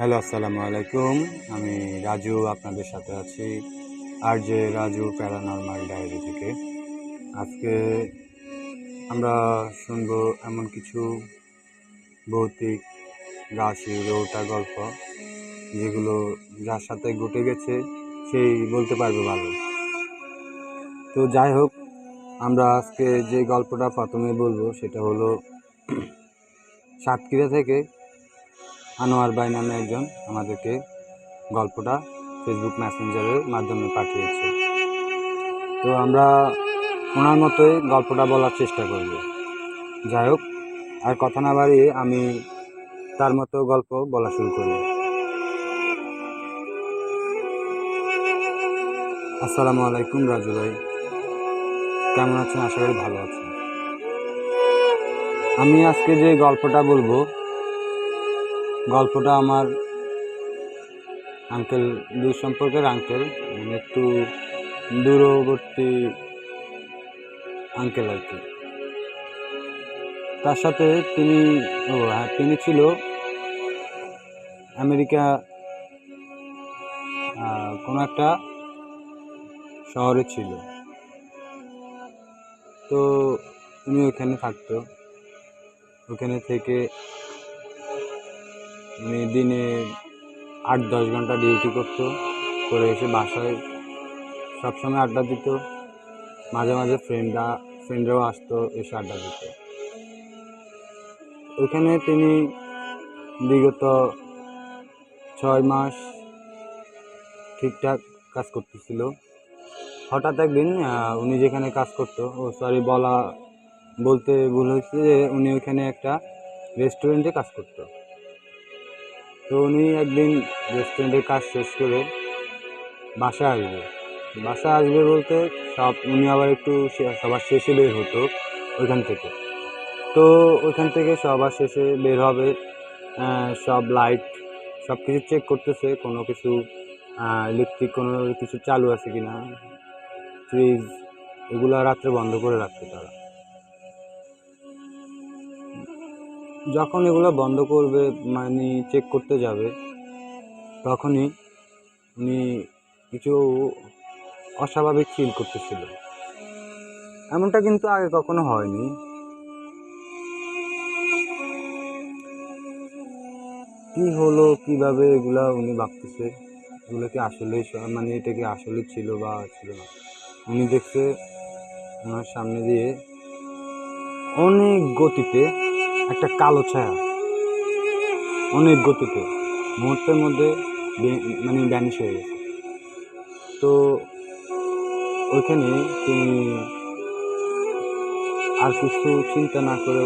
Hello, আসসালামু আলাইকুম। আমি রাজু আপনাদের সাথে আছি যে রাজু প্যারানরমাল ডায়েরি থেকে। আজকে আমরা শুনবো এমন কিছু ভৌতিক রাশি রৌটা গল্প যেগুলো যার সাথে ঘটে গেছে সেই বলতে পারবে ভালো। তো যাই হোক, আমরা আজকে যে গল্পটা প্রথমে বলবো সেটা হলো সাতক্ষীরা থেকে আনোয়ার ভাই নামে একজন আমাদেরকে গল্পটা ফেসবুক মেসেঞ্জারের মাধ্যমে পাঠিয়েছে। তো আমরা ওনার মতোই গল্পটা বলার চেষ্টা করব। যাই হোক, আর কথা না বাড়িয়ে আমি তার মতো গল্প বলা শুরু করব। আসসালামু আলাইকুম রাজু ভাই, কেমন আছেন? আশা করি ভালো আছেন। আমি আজকে যে গল্পটা বলবো, গল্পটা আমার আঙ্কেল, দূর সম্পর্কের আঙ্কেল, একটু দূরবর্তী আঙ্কেল আর কি। তার সাথে তিনি ছিল আমেরিকা কোনো একটা শহরে ছিল। তো উনি ওখানে থাকতো। ওখানে থেকে উনি দিনে 8-10 ঘন্টা ডিউটি করে এসে বাসায় সবসময় আড্ডা দিত। মাঝে মাঝে ফ্রেন্ডরাও আসতো, এসে আড্ডা দিত। ওখানে তিনি বিগত 6 মাস ঠিকঠাক কাজ করতেছিল। হঠাৎ একদিন উনি যেখানে কাজ করতো, বলতে ভুল হয়েছে যে উনি ওইখানে একটা রেস্টুরেন্টে কাজ করতো। তো উনি একদিন রেস্টুরেন্টের কাজ শেষ করে বাসায় আসবে বলতে উনি আবার একটু সবার শেষে বের হতো ওইখান থেকে। তো ওইখান থেকে সবার শেষে বের হবে, সব লাইট সব কিছু চেক করতেছে, কোনো কিছু ইলেকট্রিক কোনো কিছু চালু আছে কিনা, ফ্রিজ এগুলো রাত্রে বন্ধ করে রাখতো তারা। যখন এগুলো বন্ধ করবে, মানে চেক করতে যাবে, তখনই উনি কিছু অস্বাভাবিক ফিল করতেছিল। এমনটা কিন্তু আগে কখনো হয়নি। কি হলো, কিভাবে এগুলা উনি ভাবতেছে, এগুলো কি আসলে মানে এটা কি আসলে ছিল বা ছিল না। উনি দেখছে ওনার সামনে দিয়ে অনেক গতিতে একটা কালো ছায়া, অনেক গতিতে মুহূর্তের মধ্যে মানে ভ্যানিশ হয়ে গেছে। তো ওইখানে তিনি আর কিছু চিন্তা না করে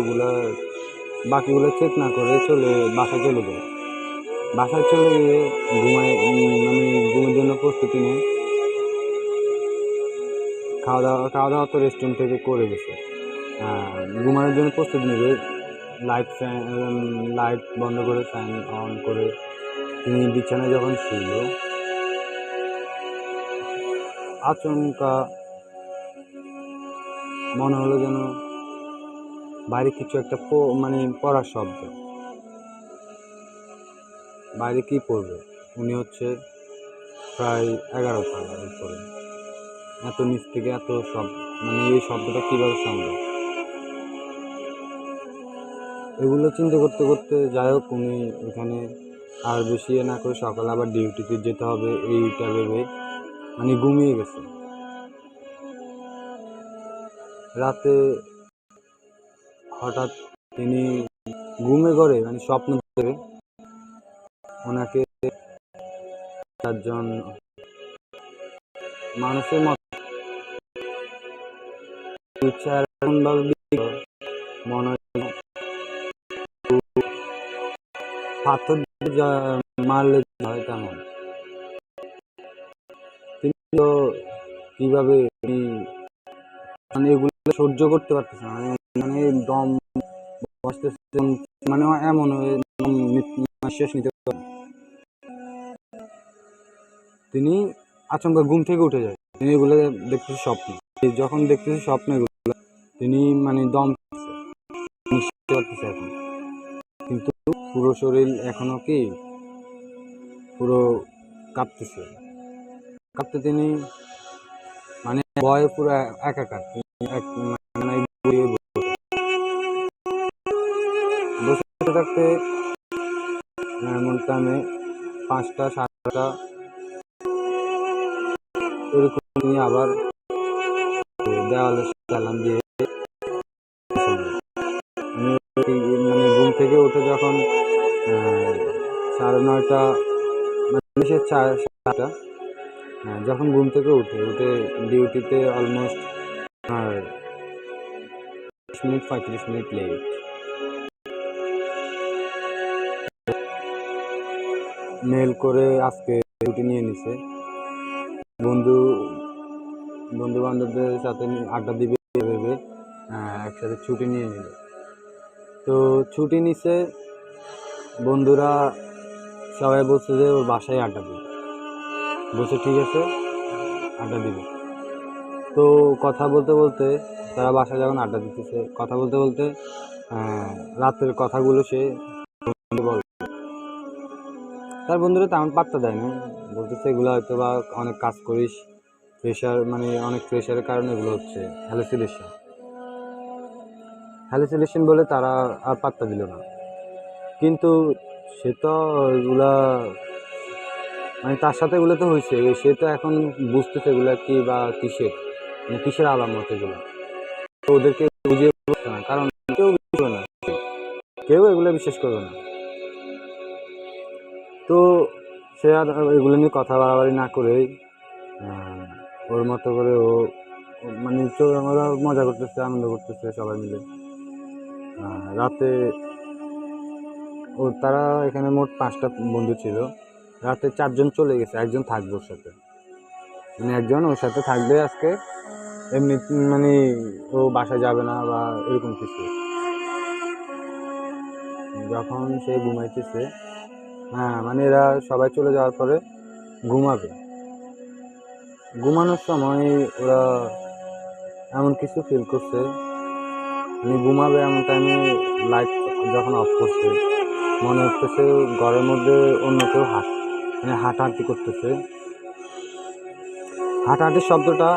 বাকিগুলো চেক না করে বাসায় চলে যায়। বাসায় চলে গিয়ে ঘুমের জন্য প্রস্তুতি নেয়। খাওয়া দাওয়া তো রেস্টুরেন্ট থেকে করে গেছে। ঘুমানোর জন্য প্রস্তুতি নেবে, লাইট বন্ধ করে ফ্যান অন করে তিনি বিছানায় যখন শুইল, আচমকা মনে হলো যেন বাইরে কিছু একটা পড়ার শব্দ। বাইরে কি পড়বে? উনি হচ্ছে প্রায় 11 তলার উপরে, এত নিচ থেকে এত এই শব্দটা কিভাবে সম্ভব? এগুলো চিন্তা করতে করতে যাই হোক, উনি ওখানে আর বেশি না করে সকালে আবার ডিউটিতে যেতে হবে এইটা ভেবে ঘুমিয়ে গেছে। রাতে হঠাৎ তিনি ঘুমে ঘরে স্বপ্ন দেখে ওনাকে চারজন মানুষের মতো মনে হয় পাথর মারলে হয় তেমন। তিনি তো কিভাবে এগুলো সহ্য করতে পারতেছে না, দম বসতেছে, এমন নিঃশ্বাস নিতে পারে। তিনি আচমকা ঘুম থেকে উঠে যায়। তিনি এগুলো দেখতেছে স্বপ্ন। যখন দেখতেছে স্বপ্ন এগুলো, তিনি দম নিঃশ্বাস করতেছে এখন, কিন্তু পুরো শরীর এখনো কি পুরো কাঁপতেছে। তিনি মানে ভয়ে পুরো একাকার। মানে বসে থাকতে এমন টাইমে 5টা 5:30 এরকম তিনি আবার দেওয়ালে চালান দিয়ে মানে ঘুম থেকে উঠে যখন 9:30 মানে 7:30 যখন ঘুম থেকে উঠে ডিউটিতে অলমোস্ট 35 মিনিট লেট। মেল করে আজকে ডিউটি নিয়ে নিছে। বন্ধু বান্ধবদের সাথে আড্ডা দিবে ভেবে একসাথে ছুটি নিয়ে নিল। তো ছুটি নিছে, বন্ধুরা সবাই বলছে যে ওর বাসায় আড্ডা দিবে। বলছে ঠিক আছে আড্ডা দিবে। তো কথা বলতে বলতে তারা বাসায় যখন আড্ডা দিতেছে, কথা বলতে বলতে রাতের কথাগুলো সে বল, তার বন্ধুরা তেমন পাত্তা দেয় না, বলতেছে এগুলো হয়তো বা অনেক কাজ করিস, প্রেশার মানে অনেক প্রেশারের কারণে এগুলো হচ্ছে হ্যালুসিনেশন বলে তারা আর পাত্তা দিল না। কিন্তু সে তো এগুলা মানে তার সাথে এগুলো তো হয়েছে, সে তো এখন বুঝতেছে এগুলা কি বা কিসের আলামত এগুলো। তো ওদেরকে বুঝিয়ে বলতে না, কারণ কেউ এগুলো বিশ্বাস করবে না। তো সে আর এগুলো নিয়ে কথা বাড়াবাড়ি না করে ওর মতো করে ও মানে আমরা মজা করতেছে, আনন্দ করতেছে সবাই মিলে। রাতে তারা এখানে মোট 5টা বন্ধু ছিল। রাতে 4জন চলে গেছে, একজন থাকবে ওর সাথে, মানে একজন ওর সাথে থাকবে আজকে। এমনি মানে ও বাসায় যাবে না বা এরকম কিছু। যখন সে ঘুমাইতেছে, মানে এরা সবাই চলে যাওয়ার পরে ঘুমানোর সময় ওরা এমন কিছু ফিল করছে, মানে ঘুমাবে এমন টাইমে লাইট যখন অফ করছে, মনে হচ্ছে ঘরের মধ্যে অন্য কেউ হাঁটাহাঁটি করতেছে। হাঁটাহাঁটির শব্দটা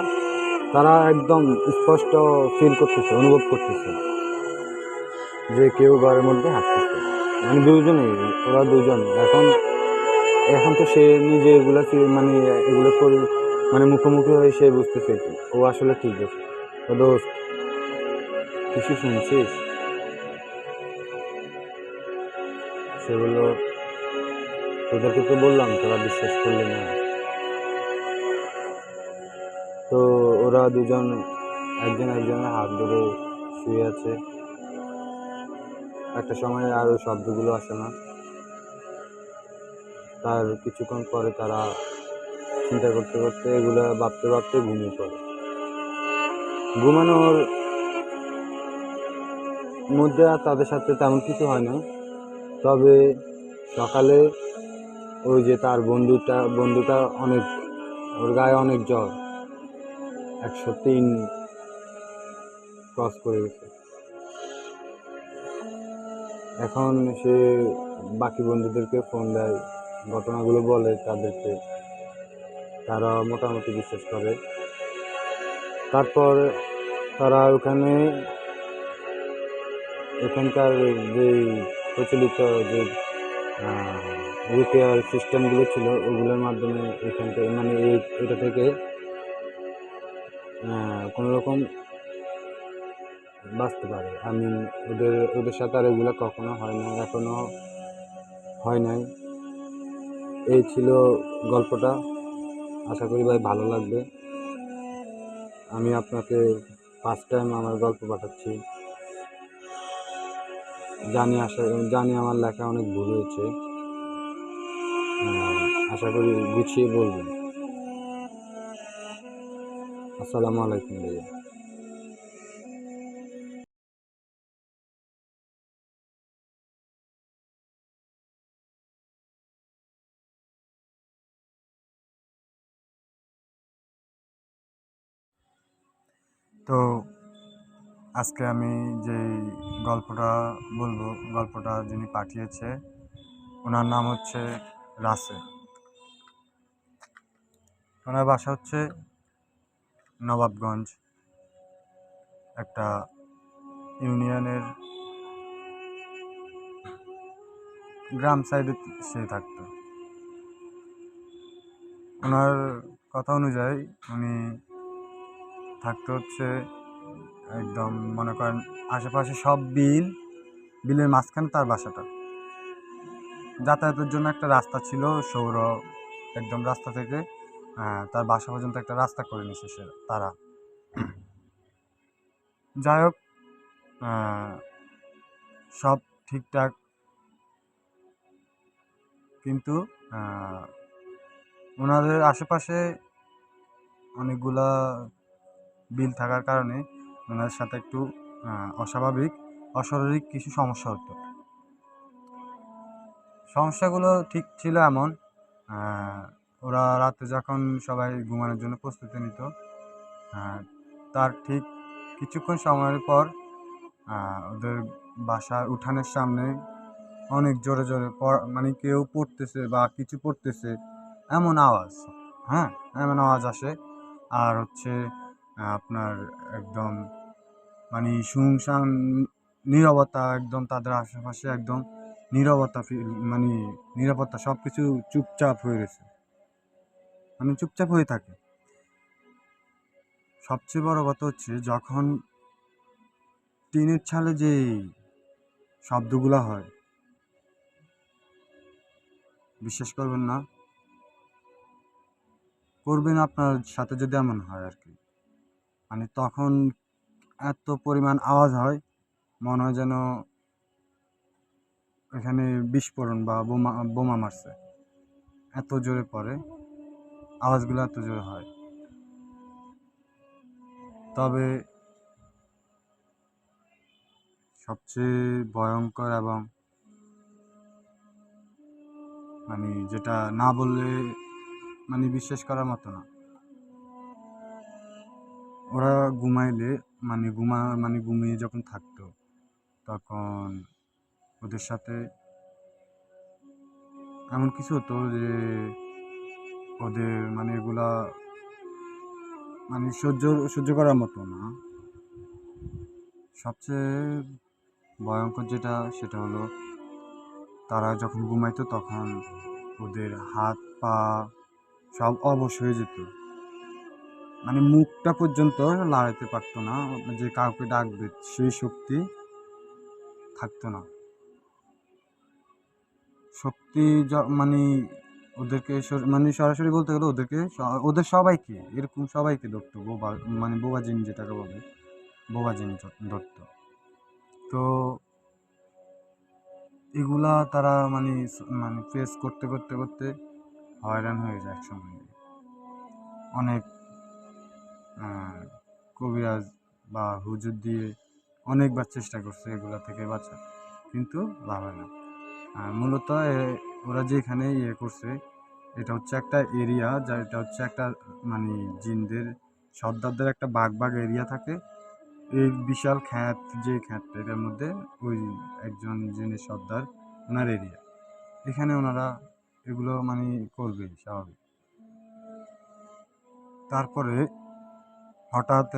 তারা একদম স্পষ্ট ফিল করতেছে, অনুভব করতেছে যে কেউ ঘরের মধ্যে হাঁটতেছে। মানে ওরা দুজন। এখন তো সে নিজে এগুলো করে মানে মুখোমুখি হয়ে সে বুঝতেছে কি ও আসলে ঠিক আছে। ও দোস্ত, কিছু শুনছিস? সেগুলো তোদেরকে তো বললাম, তোরা বিশ্বাস করলি না। তো ওরা দুজন একজন একজনের হাত ধরে শুয়ে আছে। একটা সময় আর ওই শব্দগুলো আসে না। তার কিছুক্ষণ পরে তারা চিন্তা করতে করতে এগুলো ভাবতে ভাবতে ঘুমিয়ে পড়ে। ঘুমানোর মধ্যে আর তাদের সাথে তেমন কিছু হয় না। তবে সকালে ওই যে তার বন্ধুটা অনেক, ওর গায়ে অনেক জ্বর, 103 ক্রস করে গেছে। এখন সে বাকি বন্ধুদেরকে ফোন দেয়, ঘটনাগুলো বলে তাদেরকে, তারা মোটামুটি বিশ্বাস করে। তারপর তারা ওখানকার যে প্রচলিত যে রিপেয়ার সিস্টেমগুলো ছিল ওগুলোর মাধ্যমে মানে এটা থেকে কোনো রকম বাঁচতে পারে। ওদের সাথে আর এগুলো কখনো হয় না, এখনো হয় নাই। এই ছিল গল্পটা। আশা করি ভাই ভালো লাগবে। আমি আপনাকে ফার্স্ট টাইম আমার গল্প পাঠাচ্ছি। জানি আমার লেখা অনেক ভুল হয়েছে। আশা করি গুছিয়ে বলবেন। আসসালামু আলাইকুম ভাইয়া। তো আজকে আমি যে গল্পটা বলবো, গল্পটা যিনি পাঠিয়েছে ওনার নাম হচ্ছে রাসেল। ওনার বাসা হচ্ছে নবাবগঞ্জ, একটা ইউনিয়নের গ্রাম সাইডে সে থাকতো। ওনার কথা অনুযায়ী উনি থাকতো হচ্ছে একদম মনে করেন আশেপাশে সব বিলের মাঝখানে তার বাসাটা। যাতায়াতের জন্য একটা রাস্তা ছিল সৌর, একদম রাস্তা থেকে তার বাসা পর্যন্ত একটা রাস্তা করে নিছে তারা। যাই হোক, সব ঠিকঠাক, কিন্তু ওনাদের আশেপাশে অনেকগুলা বিল থাকার কারণে ওনাদের সাথে একটু অস্বাভাবিক কিছু সমস্যা হতো। সমস্যাগুলো ঠিক ছিল এমন, ওরা রাতে যখন সবাই ঘুমানোর জন্য প্রস্তুতি নিত, তার ঠিক কিছুক্ষণ সময়ের পর ওদের বাসার উঠানের সামনে অনেক জোরে জোরে মানে কেউ পড়তেছে বা কিছু পড়তেছে এমন আওয়াজ, এমন আওয়াজ আসে। আর হচ্ছে আপনার একদম মানে শুনশান নীরবতা, একদম তাদের আশেপাশে একদম নীরবতা, মানে নিরাপত্তা, সব কিছু চুপচাপ হয়ে গেছে, মানে চুপচাপ হয়ে থাকে। সবচেয়ে বড় কথা হচ্ছে যখন টিনের ছালে যে শব্দগুলো হয়, বিশ্বাস করবেন না, করবেন আপনার সাথে যদি এমন হয় আর কি। মানে তখন এত পরিমাণ আওয়াজ হয়, মনে হয় যেন এখানে বিস্ফোরণ বা বোমা মারছে, এত জোরে পড়ে, আওয়াজগুলো এত জোরে হয়। তবে সবচেয়ে ভয়ঙ্কর এবং মানে যেটা না বললে মানে বিশ্বাস করার মতো না, ওরা ঘুমাইলে মানে ঘুমিয়ে যখন থাকতো তখন ওদের সাথে এমন কিছু হতো যে ওদের মানে এগুলা মানে সহ্য করার মতো না। সবচেয়ে ভয়ঙ্কর যেটা, সেটা হলো তারা যখন ঘুমাইতো তখন ওদের হাত পা সব অবশ হয়ে যেত, মানে মুখটা পর্যন্ত লাড়াতে পারতো না, যে কাউকে ডাকবে সেই শক্তি থাকতো না। শক্তি মানে ওদেরকে মানে সরাসরি বলতে গেলে ওদের সবাইকে এরকম সবাইকে ধরতো মানে বোবা জিন যেটাকে বলে, বোবা জিন ধরতো। তো এগুলা তারা মানে ফেস করতে করতে করতে হয়রান হয়ে যায় একসময়। অনেক কবিরাজ বা হুজুর দিয়ে অনেকবার চেষ্টা করছে এগুলা থেকে বাঁচার, কিন্তু লাভ হয় না। মূলত ওরা যেখানে করছে, এটা হচ্ছে একটা এরিয়া, এটা হচ্ছে একটা মানে জিনদের সর্দারদের একটা বাগ এরিয়া থাকে। এই বিশাল যে খ্যাতটা, এটার মধ্যে ওই একজন জিনের সর্দার, ওনার এরিয়া, এখানে ওনারা এগুলো মানে করবে স্বাভাবিক। তারপরে হঠাৎ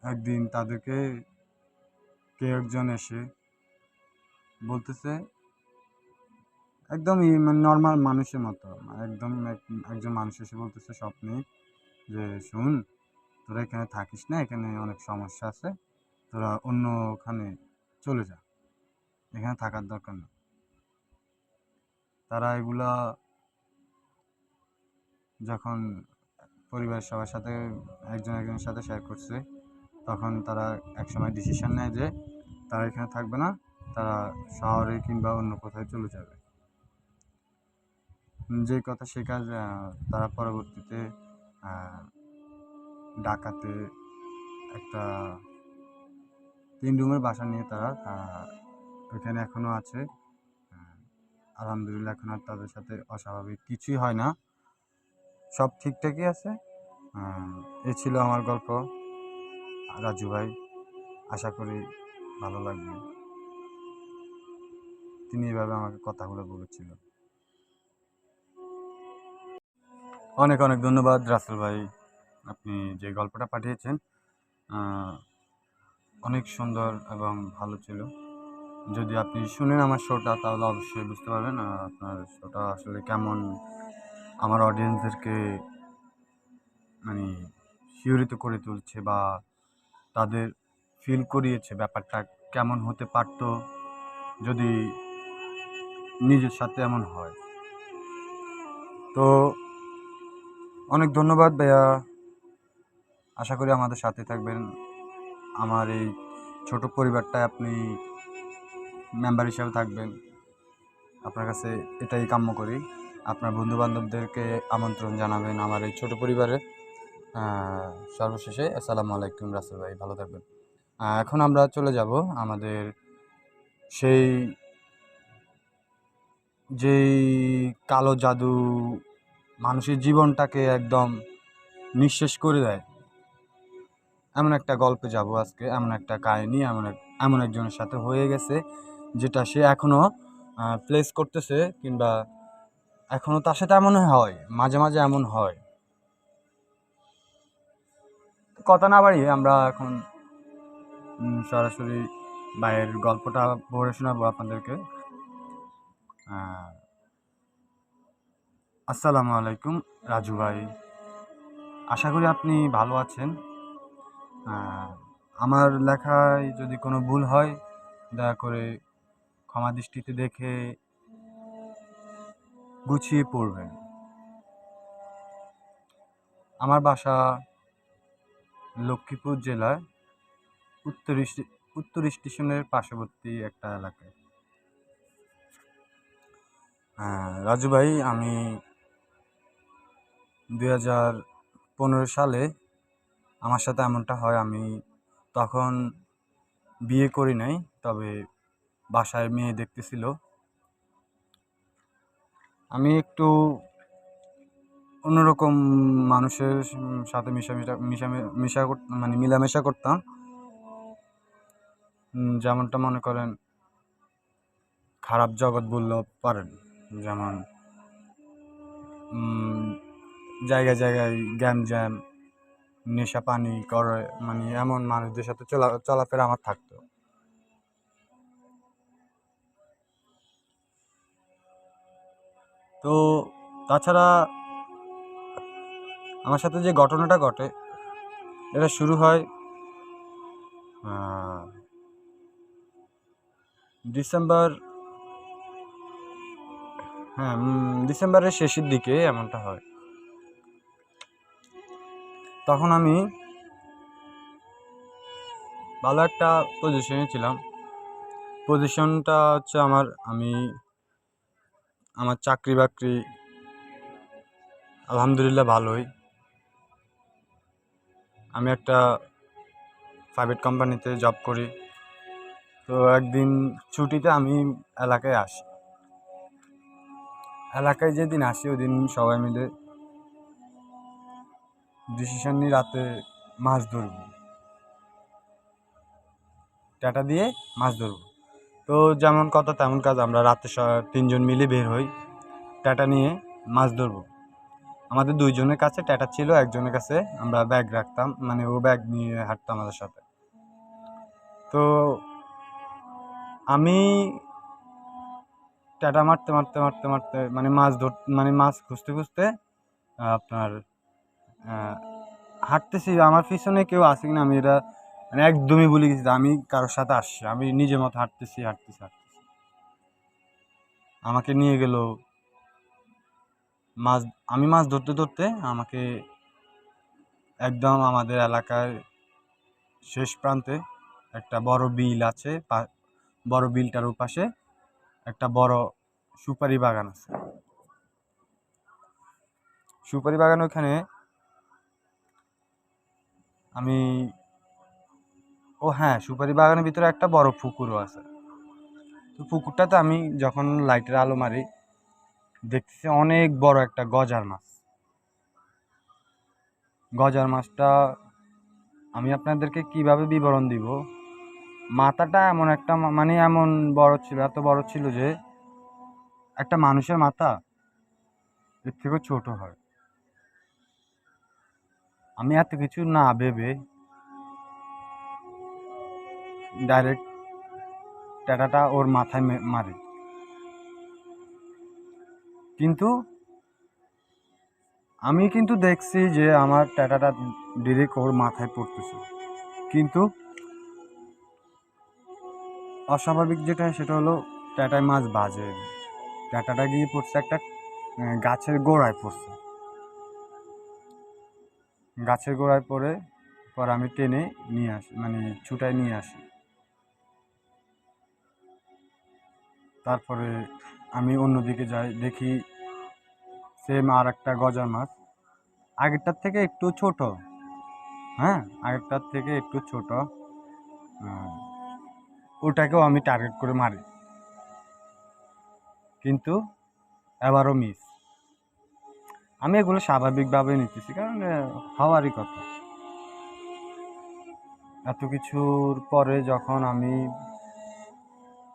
একদিন তাদেরকে কেউ একজন এসে বলতেছে, একদমই মানে নর্মাল মানুষের মতো, একদম একজন মানুষ এসে বলতেছে স্বপ্নে যে শুন, তোরা এখানে থাকিস না, এখানে অনেক সমস্যা আছে, তোরা অন্যখানে চলে যা, এখানে থাকার দরকার নেই। তারা এগুলা যখন পরিবারের সবার সাথে একজনের সাথে শেয়ার করছে, তখন তারা একসময় ডিসিশন নেয় যে তারা এখানে থাকবে না, তারা শহরে কিংবা অন্য কোথায় চলে যাবে। যে কথা সে কাজ। তারা পরবর্তীতে ঢাকাতে একটা 3 রুমের বাসা নিয়ে তারা ওইখানে এখনও আছে। আলহামদুলিল্লাহ, এখন আর তাদের সাথে অস্বাভাবিক কিছুই হয় না, সব ঠিকঠাকই আছে। এ ছিল আমার গল্প, রাজু ভাই। আশা করি ভালো লাগবে। তিনি এভাবে আমাকে কথাগুলো বলেছিল। অনেক অনেক ধন্যবাদ রাসেল ভাই, আপনি যে গল্পটা পাঠিয়েছেন অনেক সুন্দর এবং ভালো ছিল। যদি আপনি শুনেন আমার শোটা তাহলে অবশ্যই বুঝতে পারবেন আপনার শোটা আসলে কেমন আমার অডিয়েন্সদেরকে মানে শিহরিত করে তুলছে বা তাদের ফিল করিয়েছে ব্যাপারটা কেমন হতে পারত যদি নিজের সাথে এমন হয়। তো অনেক ধন্যবাদ ভাইয়া, আশা করি আমাদের সাথে থাকবেন। আমার এই ছোট পরিবারটায় আপনি মেম্বার হিসাবে থাকবেন, আপনার কাছে এটাই কাম্য করি। আপনার বন্ধুবান্ধবদেরকে আমন্ত্রণ জানাবেন আমার এই ছোট পরিবারে। সর্বশেষে আসসালামু আলাইকুম রাসেল ভাই, ভালো থাকবেন। এখন আমরা চলে যাব আমাদের সেই যেই কালো জাদু মানুষের জীবনটাকে একদম নিঃশেষ করে দেয়, এমন একটা গল্পে যাব আজকে। এমন একটা কাহিনী এমন একজনের সাথে হয়ে গেছে যেটা সে এখনও প্লেস করতেছে, কিংবা এখনও তার সাথে এমন হয়, মাঝে মাঝে এমন হয়। কথা না বাড়িয়ে আমরা এখন সরাসরি ভাইয়ের গল্পটা পড়ে শোনাবো আপনাদেরকে। আসসালামু আলাইকুম রাজু ভাই, আশা করি আপনি ভালো আছেন। আমার লেখায় যদি কোনো ভুল হয় দয়া করে ক্ষমা দৃষ্টিতে দেখে গুছিয়ে পড়বেন। আমার বাসা লক্ষ্মীপুর জেলার উত্তর স্টেশনের পার্শ্ববর্তী একটা এলাকায়। রাজু ভাই, আমি 2015 সালে আমার সাথে এমনটা হয়। আমি তখন বিয়ে করি নাই, তবে বাসায় মেয়ে দেখতেছিল। আমি একটু অন্যরকম মানুষের সাথে মিলামেশা করতাম। যেমনটা মনে করেন খারাপ জগৎ বললেও পারেন, যেমন জায়গায় জায়গায় গ্যাঞ্জাম, নেশা পানি করে, এমন মানুষদের সাথে চলাফেরা আমার থাকতো। তো তাছাড়া আমার সাথে যে ঘটনাটা ঘটে এটা শুরু হয় ডিসেম্বরের শেষের দিকে এমনটা হয়। তখন আমি ভালো একটা পজিশনে ছিলাম। পজিশনটা হচ্ছে আমার চাকরি বাকরি আলহামদুলিল্লাহ ভালোই। আমি একটা প্রাইভেট কোম্পানিতে জব করি। তো একদিন ছুটিতে আমি এলাকায় আসি। এলাকায় যেদিন আসি ওই দিন সবাই মিলে ডিসিশন নিই রাতে মাছ ধরব, টাটা দিয়ে মাছ ধরব। তো যেমন কথা তেমন কাজ, আমরা রাতে 3জন মিলে বের হই টাটা নিয়ে মাছ ধরব। আমাদের 2জনের কাছে টাটা ছিল, একজনের কাছে আমরা ব্যাগ রাখতাম, ও ব্যাগ নিয়ে হাঁটতাম আমাদের সাথে। তো আমি টাটা মারতে মারতে মারতে মারতে মাছ খুঁজতে খুঁজতে আপনার হাঁটতেছি। আমার পিছনে কেউ আছে কিনা আমি এটা একদমই ভুলে গেছি আমি কারোর সাথে আসছি। আমি নিজের মতো হাঁটতেছি। আমাকে নিয়ে গেল আমি মাছ ধরতে ধরতে আমাকে একদম আমাদের এলাকার শেষ প্রান্তে একটা বড় বিল আছে, বড় বিলটার ওপাশে একটা বড় সুপারি বাগান আছে। সুপারি বাগান ওখানে সুপারি বাগানের ভিতরে একটা বড় পুকুরও আছে। তো পুকুরটাতে আমি যখন লাইটের আলো মারি দেখতেছি অনেক বড় একটা গজার মাছটা আমি আপনাদেরকে কিভাবে বিবরণ দিব। মাথাটা এমন একটা এমন বড় ছিল, এত বড় ছিল যে একটা মানুষের মাথা এর থেকেও ছোট হয়। আমি এত কিছু না ভেবে ডাইরেক্ট ট্যাটাটা ওর মাথায় মারি, কিন্তু আমি কিন্তু দেখছি যে আমার ট্যাটাটা ডিরেক্ট ওর মাথায় পড়তেছে, কিন্তু অস্বাভাবিক যেটা সেটা হলো ট্যাটায় মাছ বাজে, ট্যাটাটা গিয়ে পড়ছে একটা গাছের গোড়ায় পড়ছে। গাছের গোড়ায় পড়ে পর আমি টেনে নিয়ে আসি, মানে ছুটায় নিয়ে আসি। তারপরে আমি অন্যদিকে যাই, দেখি সেম আর একটা গজার মাছ, আগেরটার থেকে একটু ছোট, হ্যাঁ আগেরটার থেকে একটু ছোট, ওটাকেও আমি টার্গেট করে মারি, কিন্তু এবারও মিস। আমি এগুলো স্বাভাবিকভাবে নিতেছি, কারণ হওয়ারই কথা। এত কিছুর পরে যখন আমি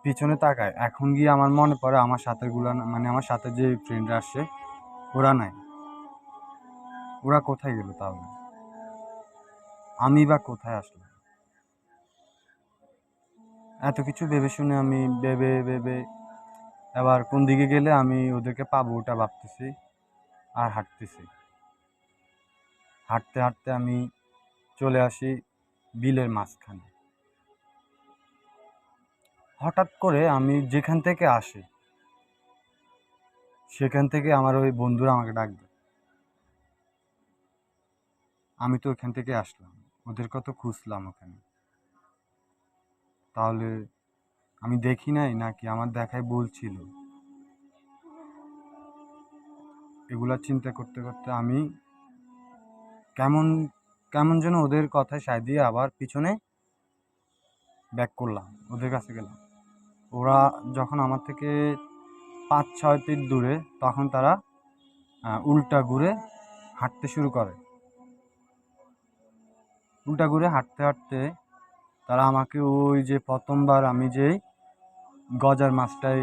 পিছনে তাকাই, এখন গিয়ে আমার মনে পড়ে আমার সাথে মানে আমার সাথে যে ফ্রেন্ডরা আসছে ওরা নাই, ওরা কোথায় গেল তাহলে, আমি বা কোথায় আসলাম? এত কিছু ভেবে শুনে আমি ভেবে ভেবে এবার কোন দিকে গেলে আমি ওদেরকে পাবো ওটা ভাবতেছি, আর হাঁটতেছি। হাঁটতে হাঁটতে আমি চলে আসি বিলের মাঝখানে। হঠাৎ করে আমি যেখান থেকে আসি সেখান থেকে আমার ওই বন্ধুরা আমাকে ডাক দেয়। আমি তো ওখান থেকে আসলাম, ওদের কত খুঁজলাম ওখানে, তাহলে আমি দেখি নাই নাকি আমার দেখায় বলছিল? এগুলা চিন্তা করতে করতে আমি কেমন কেমন যেন ওদের কথায় সায় দিয়ে আবার পিছনে ব্যাক করলাম, ওদের কাছে গেলাম। ওরা যখন আমার থেকে 5-6 ফিট দূরে, তখন তারা উল্টা ঘুরে হাঁটতে শুরু করে। উল্টা ঘুরে হাঁটতে হাঁটতে তারা আমাকে ওই যে প্রথমবার আমি যেই গজার মাছটাই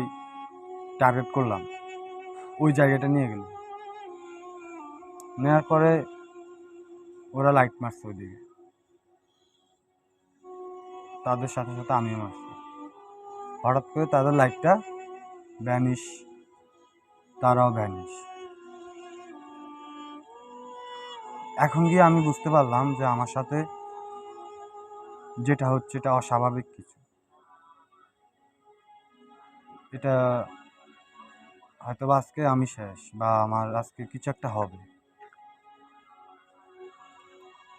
টার্গেট করলাম ওই জায়গাটা নিয়ে গেল। নেওয়ার পরে ওরা লাইট মারছে ওইদিকে, তাদের সাথে সাথে আমিও মারছি। হঠাৎ করে তাদের লাইটটা ভ্যানিশ, তারাও ভ্যানিশ। এখন গিয়ে আমি বুঝতে পারলাম যে আমার সাথে যেটা হচ্ছে এটা অস্বাভাবিক কিছু, এটা হয়তো আজকে আমি শেষ, বা আমার আজকে কিছু একটা হবে।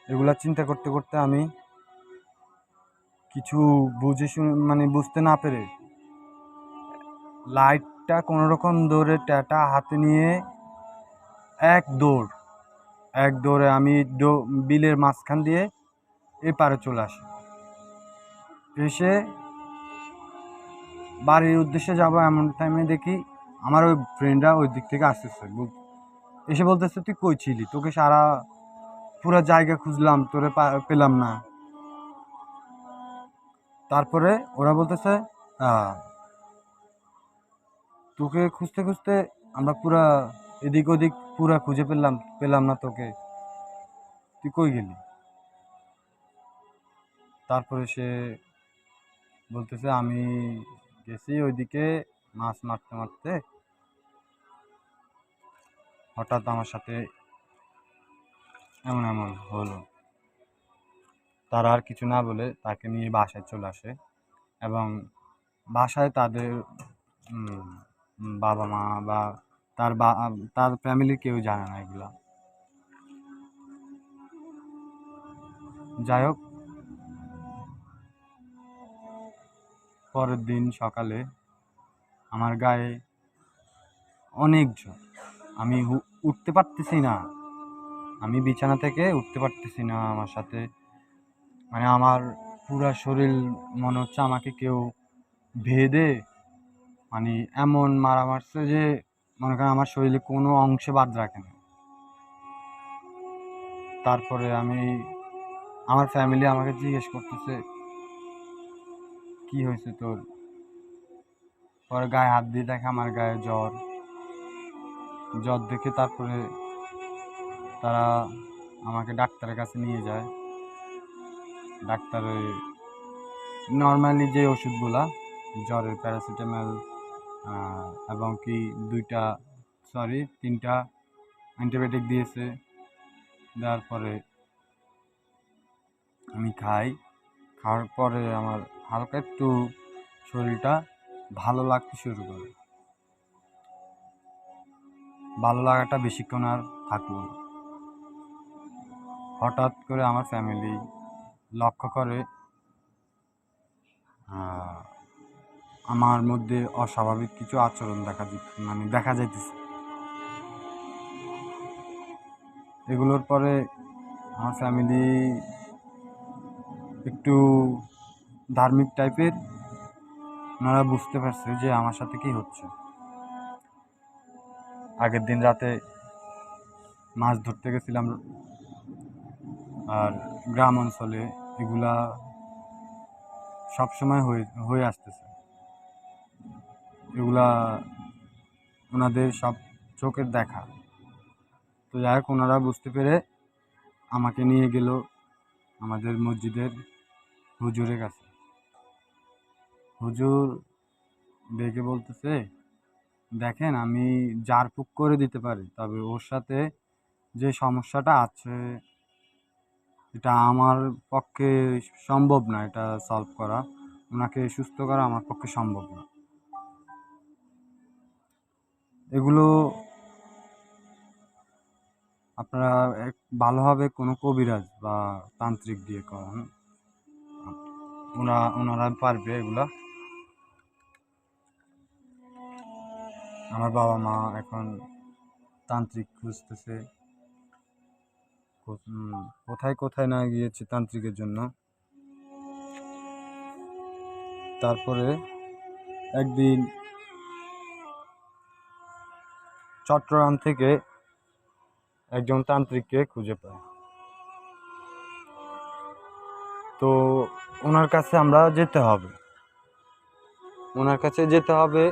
এগুলা চিন্তা করতে করতে আমি কিছু বুঝে শুনে মানে বুঝতে না পেরে লাইটটা কোনো রকম দৌড়ে ট্যাটা হাতে নিয়ে এক দৌড়ে আমি বিলের মাঝখান দিয়ে এপারে চলে আসি। এসে বাড়ির উদ্দেশ্যে যাব এমন টাইমে দেখি আমার ওই ফ্রেন্ডরা ওই দিক থেকে আসতেছে, এসে বলতেছে তুই কই ছিলি, তোকে সারা পুরো জায়গা খুঁজলাম, তোরে পেলাম না। তারপরে ওরা বলতেছে তোকে খুঁজতে খুঁজতে আমরা পুরা এদিক ওদিক পুরা খুঁজে পেলাম না তোকে, তুই কই গেলি? তারপরে সে বলতেছে আমি গেছি ওইদিকে মাছ মারতে মারতে, হঠাৎ আমার সাথে এমন এমন হলো। তারা আর কিছু না বলে তাকে নিয়ে বাসায় চলে আসে, এবং বাসায় তাদের বাবা মা বা তার ফ্যামিলি কেউ জানে না এগুলা। যাই হোক, পরের দিন সকালে আমার গায়ে অনেক জ্বর, আমি উঠতে পারতেছি না, আমি বিছানা থেকে উঠতে পারতেছি না। আমার সাথে মানে আমার পুরা শরীর মনে হচ্ছে আমাকে কেউ ভেদে মানে এমন মারা মারছে যে মনে করেন আমার শরীরে কোনো অংশে বাদ রাখে না। তারপরে আমার ফ্যামিলি আমাকে জিজ্ঞেস করতেছে কি হয়েছে তোর, পরে গায়ে হাত দিয়ে দেখে আমার গায়ে জ্বর দেখে তারপরে তারা আমাকে ডাক্তারের কাছে নিয়ে যায়। ডাক্তারে নর্মালি যে ওষুধগুলা জ্বরের প্যারাসিটামল এবং কি 3টা অ্যান্টিবায়োটিক দিয়েছে। দেওয়ার পরে আমি খাওয়ার পরে আমার হালকা একটু শরীরটা ভালো লাগতে শুরু করে। ভালো লাগাটা বেশিক্ষণ আর থাকলো না। হঠাৎ করে আমার ফ্যামিলি লক্ষ্য করে আমার মধ্যে অস্বাভাবিক কিছু আচরণ দেখা যাইতেছে। এগুলোর পরে আমার ফ্যামিলি একটু ধার্মিক টাইপের, ওনারা বুঝতে পারছে যে আমার সাথে কি হচ্ছে। আগের দিন রাতে মাছ ধরতে গেছিলাম, আর গ্রাম অঞ্চলে এগুলা সবসময় হয়ে আসতেছে। এগুলা ওনাদের সব চোখের দেখা। তো যাই হোক, ওনারা বুঝতে পেরে আমাকে নিয়ে গেল আমাদের মসজিদের হুজুরের কাছে। হুজুর দেখে বলতেছে, দেখেন আমি ঝাড়ফুঁক করে দিতে পারি, তবে ওর সাথে যে সমস্যাটা আছে এটা আমার পক্ষে সম্ভব না, এটা সলভ করা, ওনাকে সুস্থ করা আমার পক্ষে সম্ভব না। এগুলো আপনারা ভালোভাবে কোনো কবিরাজ বা তান্ত্রিক দিয়ে করান, ওনারা পারবে এগুলা। আমার বাবা মা এখন তান্ত্রিক খুঁজতেছে, কোথায় কোথায় না গিয়েছে তান্ত্রিকের জন্য। তারপরে একদিন চট্টগ্রাম থেকে একজন তান্ত্রিককে খুঁজে পায়। তো ওনার কাছে আমরা যেতে হবে,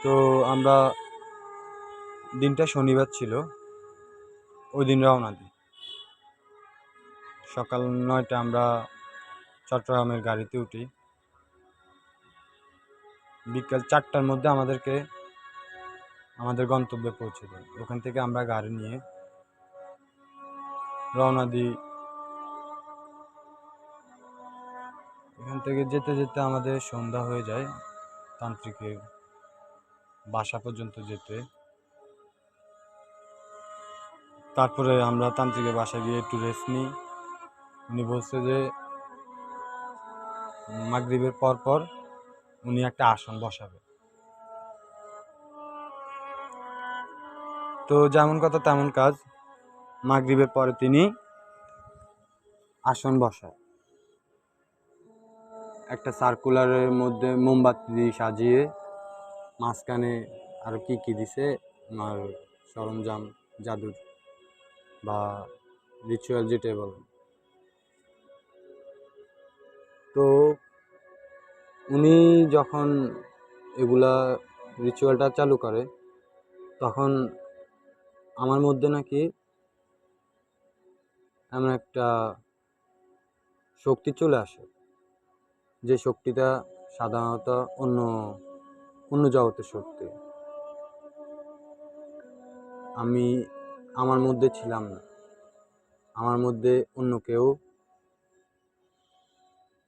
তো আমরা, দিনটা শনিবার ছিল, ওই দিন রওনা দিই। সকাল 9টা আমরা চট্টগ্রামের গাড়িতে উঠি। বিকাল 4টার মধ্যে আমাদেরকে আমাদের গন্তব্যে পৌঁছে দেয়। ওখান থেকে আমরা গাড়ি নিয়ে রওনা দিই। এখান থেকে যেতে যেতে আমাদের সন্ধ্যা হয়ে যায় তান্ত্রিকের বাসা পর্যন্ত যেতে। তারপরে আমরা তান্ত্রিকের বাসায় গিয়ে একটু রেস্ট নিই। উনি বলছে যে মাগরিবের পর উনি একটা আসন বসাবে। তো যেমন কথা তেমন কাজ, মাগরিবের পরে তিনি আসন বসায়। একটা সার্কুলারের মধ্যে মোমবাতি দিয়ে সাজিয়ে, মাঝখানে আর কি দিছে আমার সরঞ্জাম, জাদুর বা রিচুয়াল যেটাই বলেন। তো উনি যখন এগুলা রিচুয়ালটা চালু করে, তখন আমার মধ্যে নাকি এমন একটা শক্তি চলে আসে, যে শক্তিটা সাধারণত অন্য জগতের শক্তি। আমি আমার মধ্যে ছিলাম না, আমার মধ্যে অন্য কেউ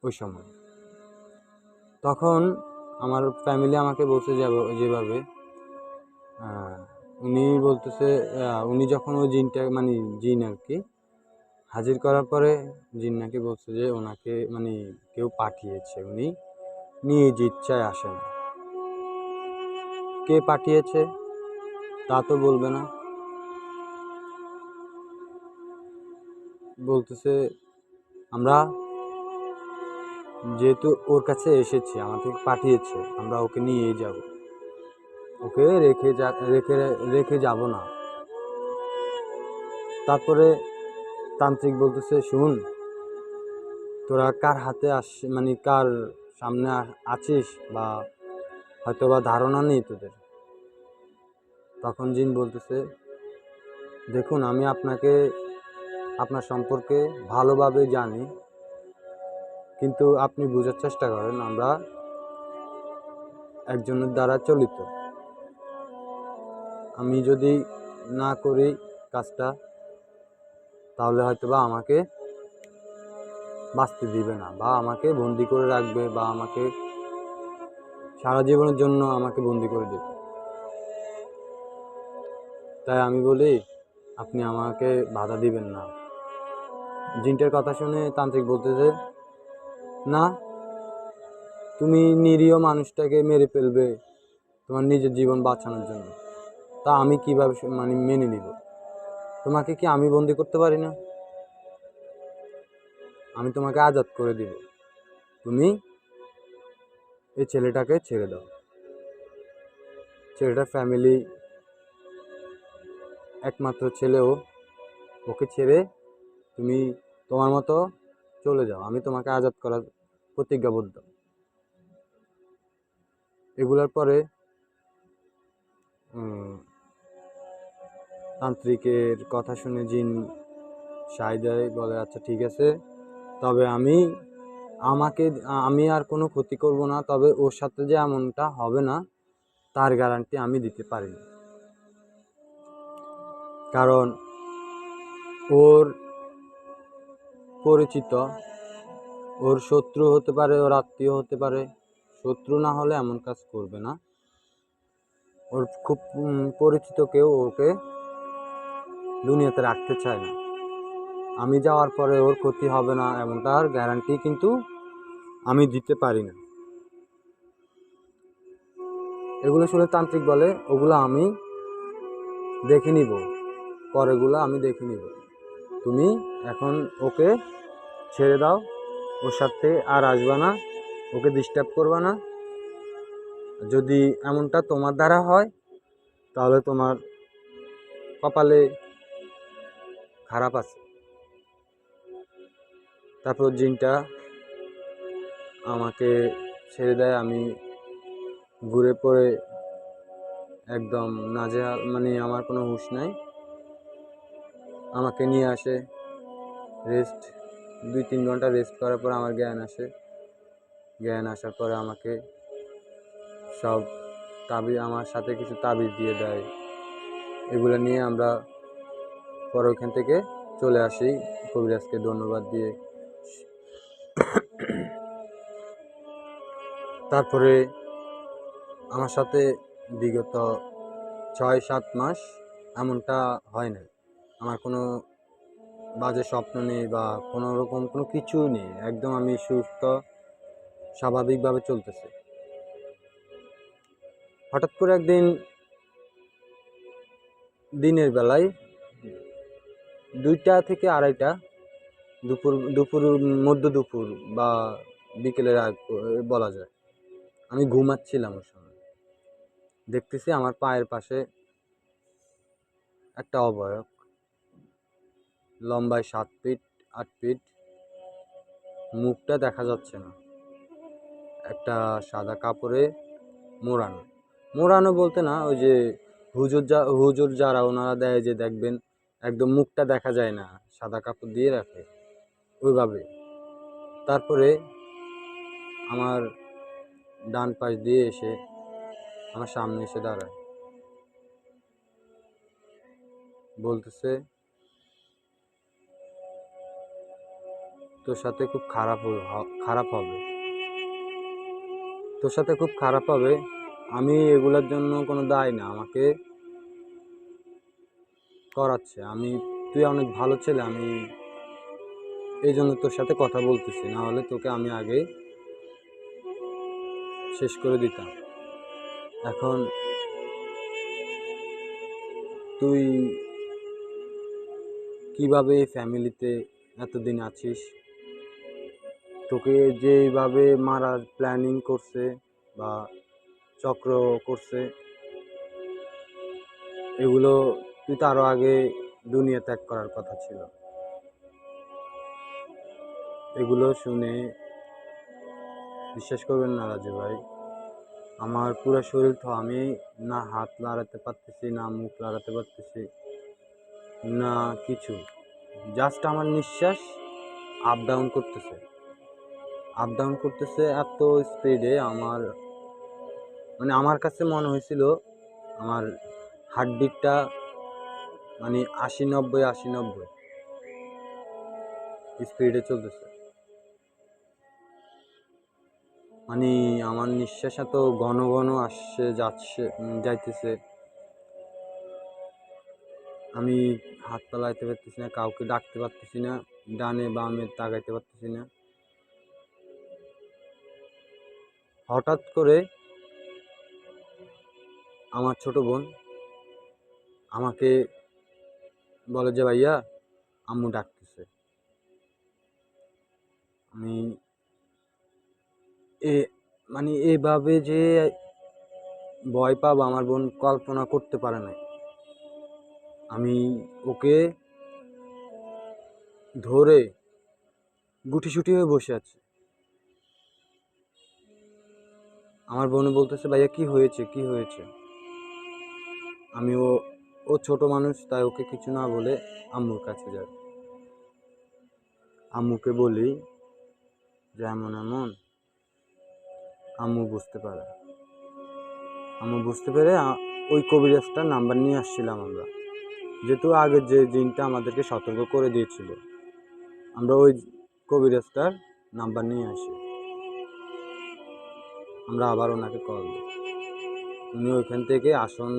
ওই সময়। তখন আমার ফ্যামিলি আমাকে বলছে যেভাবে উনি বলতেছে, উনি যখন ওই জিনটা জিন আর কি হাজির করার পরে জিন নাকি বলছে যে ওনাকে কেউ পাঠিয়েছে, উনি নিজ ইচ্ছায় আসেন। কে পাঠিয়েছে তা তো বলবে না। বলতেছে আমরা যেহেতু ওর কাছে এসেছি, আমাকে পাঠিয়েছে, আমরা ওকে নিয়েই যাব, ওকে রেখে যাব না। তারপরে তান্ত্রিক বলতেছে, শুন, তোরা কার হাতে কার সামনে আছিস বা হয়তো বা ধারণা নেই তোদের। তখন জিন বলতেছে, দেখুন, আমি আপনার সম্পর্কে ভালোভাবে জানি, কিন্তু আপনি বোঝার চেষ্টা করেন। আমরা একজনের দ্বারা চলিত। আমি যদি না করি কাজটা, তাহলে হয়তোবা আমাকে বাঁচতে দিবে না, বা আমাকে বন্দি করে রাখবে, বা আমাকে সারা জীবনের জন্য আমাকে বন্দি করে দেবে। তাই আমি বলি, আপনি আমাকে বাধা দিবেন না। জিনটার কথা শুনে তান্ত্রিক বলতেছে, না, তুমি নিরীহ মানুষটাকে মেরে ফেলবে তোমার নিজের জীবন বাঁচানোর জন্য। তা আমি কিভাবে মেনে নিব? তোমাকে কি আমি বন্দি করতে পারি না? আমি তোমাকে আজাদ করে দিব। তুমি এই ছেলেটাকে ছেড়ে দাও। ছেলেটার ফ্যামিলি, একমাত্র ছেলেও, ওকে ছেড়ে তুমি তোমার মতো চলে যাও। আমি তোমাকে আজাদ করার প্রতিজ্ঞাবদ্ধ। এগুলোর পরে তান্ত্রিকের কথা শুনে জিন সায় দেয়, বলে আচ্ছা ঠিক আছে, তবে আমি আর কোনো ক্ষতি করব না, তবে ওর সাথে যে এমনটা হবে না তার গ্যারান্টি আমি দিতে পারি না। কারণ ওর পরিচিত, ওর শত্রু হতে পারে, ওর আত্মীয় হতে পারে। শত্রু না হলে এমন কাজ করবে না। ওর খুব পরিচিত কেউ ওকে দুনিয়াতে রাখতে চায় না। আমি যাওয়ার পরে ওর ক্ষতি হবে না এমনটার গ্যারান্টি কিন্তু আমি দিতে পারি না। এগুলো শুনে তান্ত্রিক বলে, ওগুলো আমি দেখে নিব, পরেগুলো আমি দেখে নিব। তুমি এখন ওকে ছেড়ে দাও, ওর সাথে আর আসবা না, ওকে ডিস্টার্ব করবা না। যদি এমনটা তোমার দ্বারা হয়, তাহলে তোমার কপালে খারাপ আছে। তারপর জিনটা আমাকে ছেড়ে দেয়। আমি ঘুরে পড়ে একদম নাজেহাল, আমার কোনো হুঁশ নাই। আমাকে নিয়ে আসে, রেস্ট 2-3 ঘন্টা রেস্ট করার পর আমার জ্ঞান আসে। জ্ঞান আসার পরে আমাকে সব আমার সাথে কিছু তাবিজ দিয়ে দেয়। এগুলো নিয়ে আমরা পরে ওইখান থেকে চলে আসি, কবিরাজকে ধন্যবাদ দিয়ে। তারপরে আমার সাথে বিগত 6-7 মাস এমনটা হয় না। আমার কোনো বাজে স্বপ্ন নেই, বা কোনো রকম কোনো কিছু নেই। একদম আমি সুস্থ, স্বাভাবিকভাবে চলতেছে। হঠাৎ করে একদিন দিনের বেলায় 2টা থেকে 2:30, মধ্য দুপুর বা বিকেলের আগ বলা যায়, আমি ঘুমাচ্ছিলাম। ওই সময় দেখতেছি আমার পায়ের পাশে একটা অবয়ব, লম্বায় 7 ফিট 8 ফিট, মুখটা দেখা যাচ্ছে না, একটা সাদা কাপড়ে মোড়ানো। মোড়ানো বলতে না, ওই যে হুজুর যারা ওনারা দেয় যে দেখবেন একদম মুখটা দেখা যায় না, সাদা কাপড় দিয়ে রাখে, ওইভাবে। তারপরে আমার ডান পাশ দিয়ে এসে আমার সামনে এসে দাঁড়ায়, বলতেছে, তোর সাথে খুব খারাপ হবে, তোর সাথে খুব খারাপ হবে। আমি এগুলোর জন্য কোনো দায় না, আমাকে করাচ্ছে। তুই অনেক ভালো ছেলে, আমি এই জন্য তোর সাথে কথা বলতেছি, না হলে তোকে আমি আগে শেষ করে দিতাম। এখন তুই কিভাবে এই ফ্যামিলিতে এতদিন আছিস, তোকে যেভাবে মারার প্ল্যানিং করছে বা চক্র করছে, এগুলো তুই তো আরো আগে দুনিয়া ত্যাগ করার কথা ছিল। এগুলো শুনে বিশ্বাস করবেন না রাজু ভাই, আমার পুরো শরীর তো, আমি না হাত লাড়াতে পারতেছি, না মুখ লাড়াতে পারতেছি। না কিছু, জাস্ট আমার নিঃশ্বাস আপ ডাউন করতেছে, আপ ডাউন করতেছে এত স্পিডে। আমার কাছে মনে হয়েছিল আমার হার্টবিটটা 80-90 স্পিডে চলতেছে। আমার নিঃশ্বাস এত ঘন ঘন আসছে যাইতেছে। আমি হাত পা লাগাইতে পারতেছি না, কাউকে ডাকতে পারতেছি না, ডানে বামে তাকাইতে পারতেছি না। হঠাৎ করে আমার ছোট বোন আমাকে বলে যে ভাইয়া আম্মু ডাকতেছে। আমি এভাবে যে ভয় পাবো আমার বোন কল্পনা করতে পারে না। আমি ওকে ধরে গুটিসুটি হয়ে বসে আছি। আমার বোন বলতেছে ভাইয়া কি হয়েছে কি হয়েছে। আমি ও ছোট মানুষ, তাই ওকে কিছু না বলে আম্মুর কাছে যাই। আম্মুকে বলি যে এমন এমন। আম্মু বুঝতে পেরে ওই কবিরাজটার নাম্বার নিয়ে আসছিলাম আমরা, যেহেতু আগের যে জিনটা আমাদেরকে সতর্ক করে দিয়েছিল। আমরা ওই কবিরাজটার নাম্বার নিয়ে আসি। আমরা আবার ওনাকে কল দিই। উনি ওইখান থেকে আসন,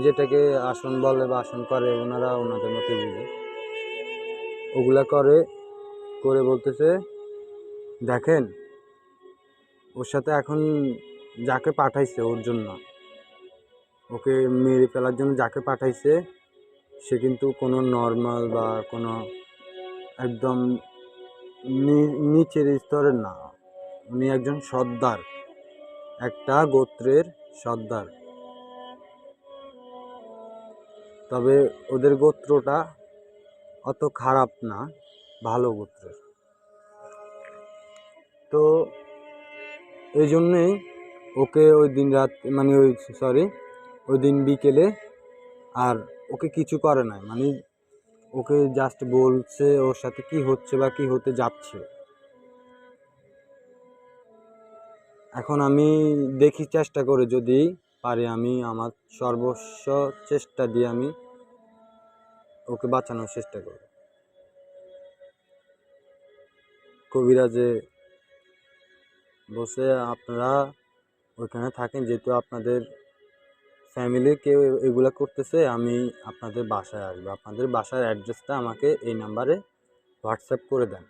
যেটাকে আসন বলে বা আসন করে, ওনারা ওনাদের মতো বুঝে ওগুলা করে বলতেছে দেখেন ওর সাথে এখন যাকে পাঠাইছে ওর জন্য, ওকে মেরে ফেলার জন্য যাকে পাঠাইছে সে কিন্তু কোনো নর্মাল বা কোনো একদম নিচের স্তরের না। উনি একজন সর্দার, একটা গোত্রের সর্দার। তবে ওদের গোত্রটা অত খারাপ না, ভালো গোত্রের। তো এই জন্যেই ওকে ওই দিন রাত ওই দিন বিকেলে আর ওকে কিছু করে নাই। ওকে জাস্ট বলছে ওর সাথে কি হচ্ছে বা কি হতে যাচ্ছে। এখন আমি দেখি চেষ্টা করে যদি পারি আমি আমার সর্বস্ব চেষ্টা দিয়ে আমি ওকে বাঁচানোর চেষ্টা করব। কবিরাজে বসে আপনারা ওইখানে থাকেন, যেহেতু আপনাদের ফ্যামিলির কেউ এগুলো করতেছে, আমি আপনাদের বাসায় আসবো। আপনাদের বাসার অ্যাড্রেসটা আমাকে এই নাম্বারে হোয়াটসঅ্যাপ করে দেন,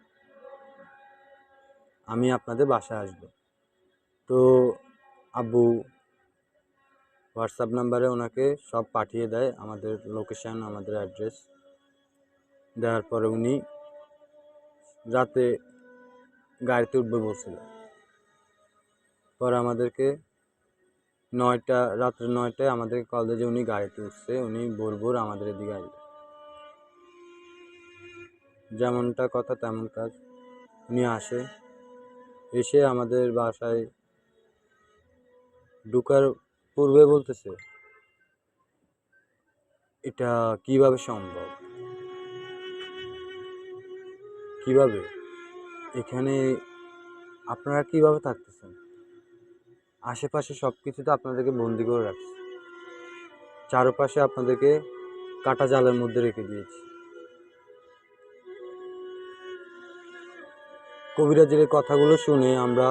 আমি আপনাদের বাসায় আসবো। তো আব্বু হোয়াটসঅ্যাপ নাম্বারে ওনাকে সব পাঠিয়ে দেয়, আমাদের লোকেশান, আমাদের অ্যাড্রেস দেওয়ার পরে উনি রাতে গাড়িতে উঠবে বলছিল। পরে আমাদেরকে রাত্রে 9টায় আমাদেরকে কল দিয়ে যে উনি গাড়িতে উঠছে, উনি ভোর আমাদের এদিকে আসবে। যেমনটা কথা তেমন কাজ। উনি এসে আমাদের বাসায় ঢুকার পূর্বে বলতেছে এটা কিভাবে সম্ভব, কিভাবে এখানে আপনারা কিভাবে থাকতেছেন, আশেপাশে সব কিছু তো আপনাদেরকে বন্দি করে রাখছে, চারপাশে আপনাদেরকে কাটা জালের মধ্যে রেখে দিয়েছি। কবিরাজের কথাগুলো শুনে আমরা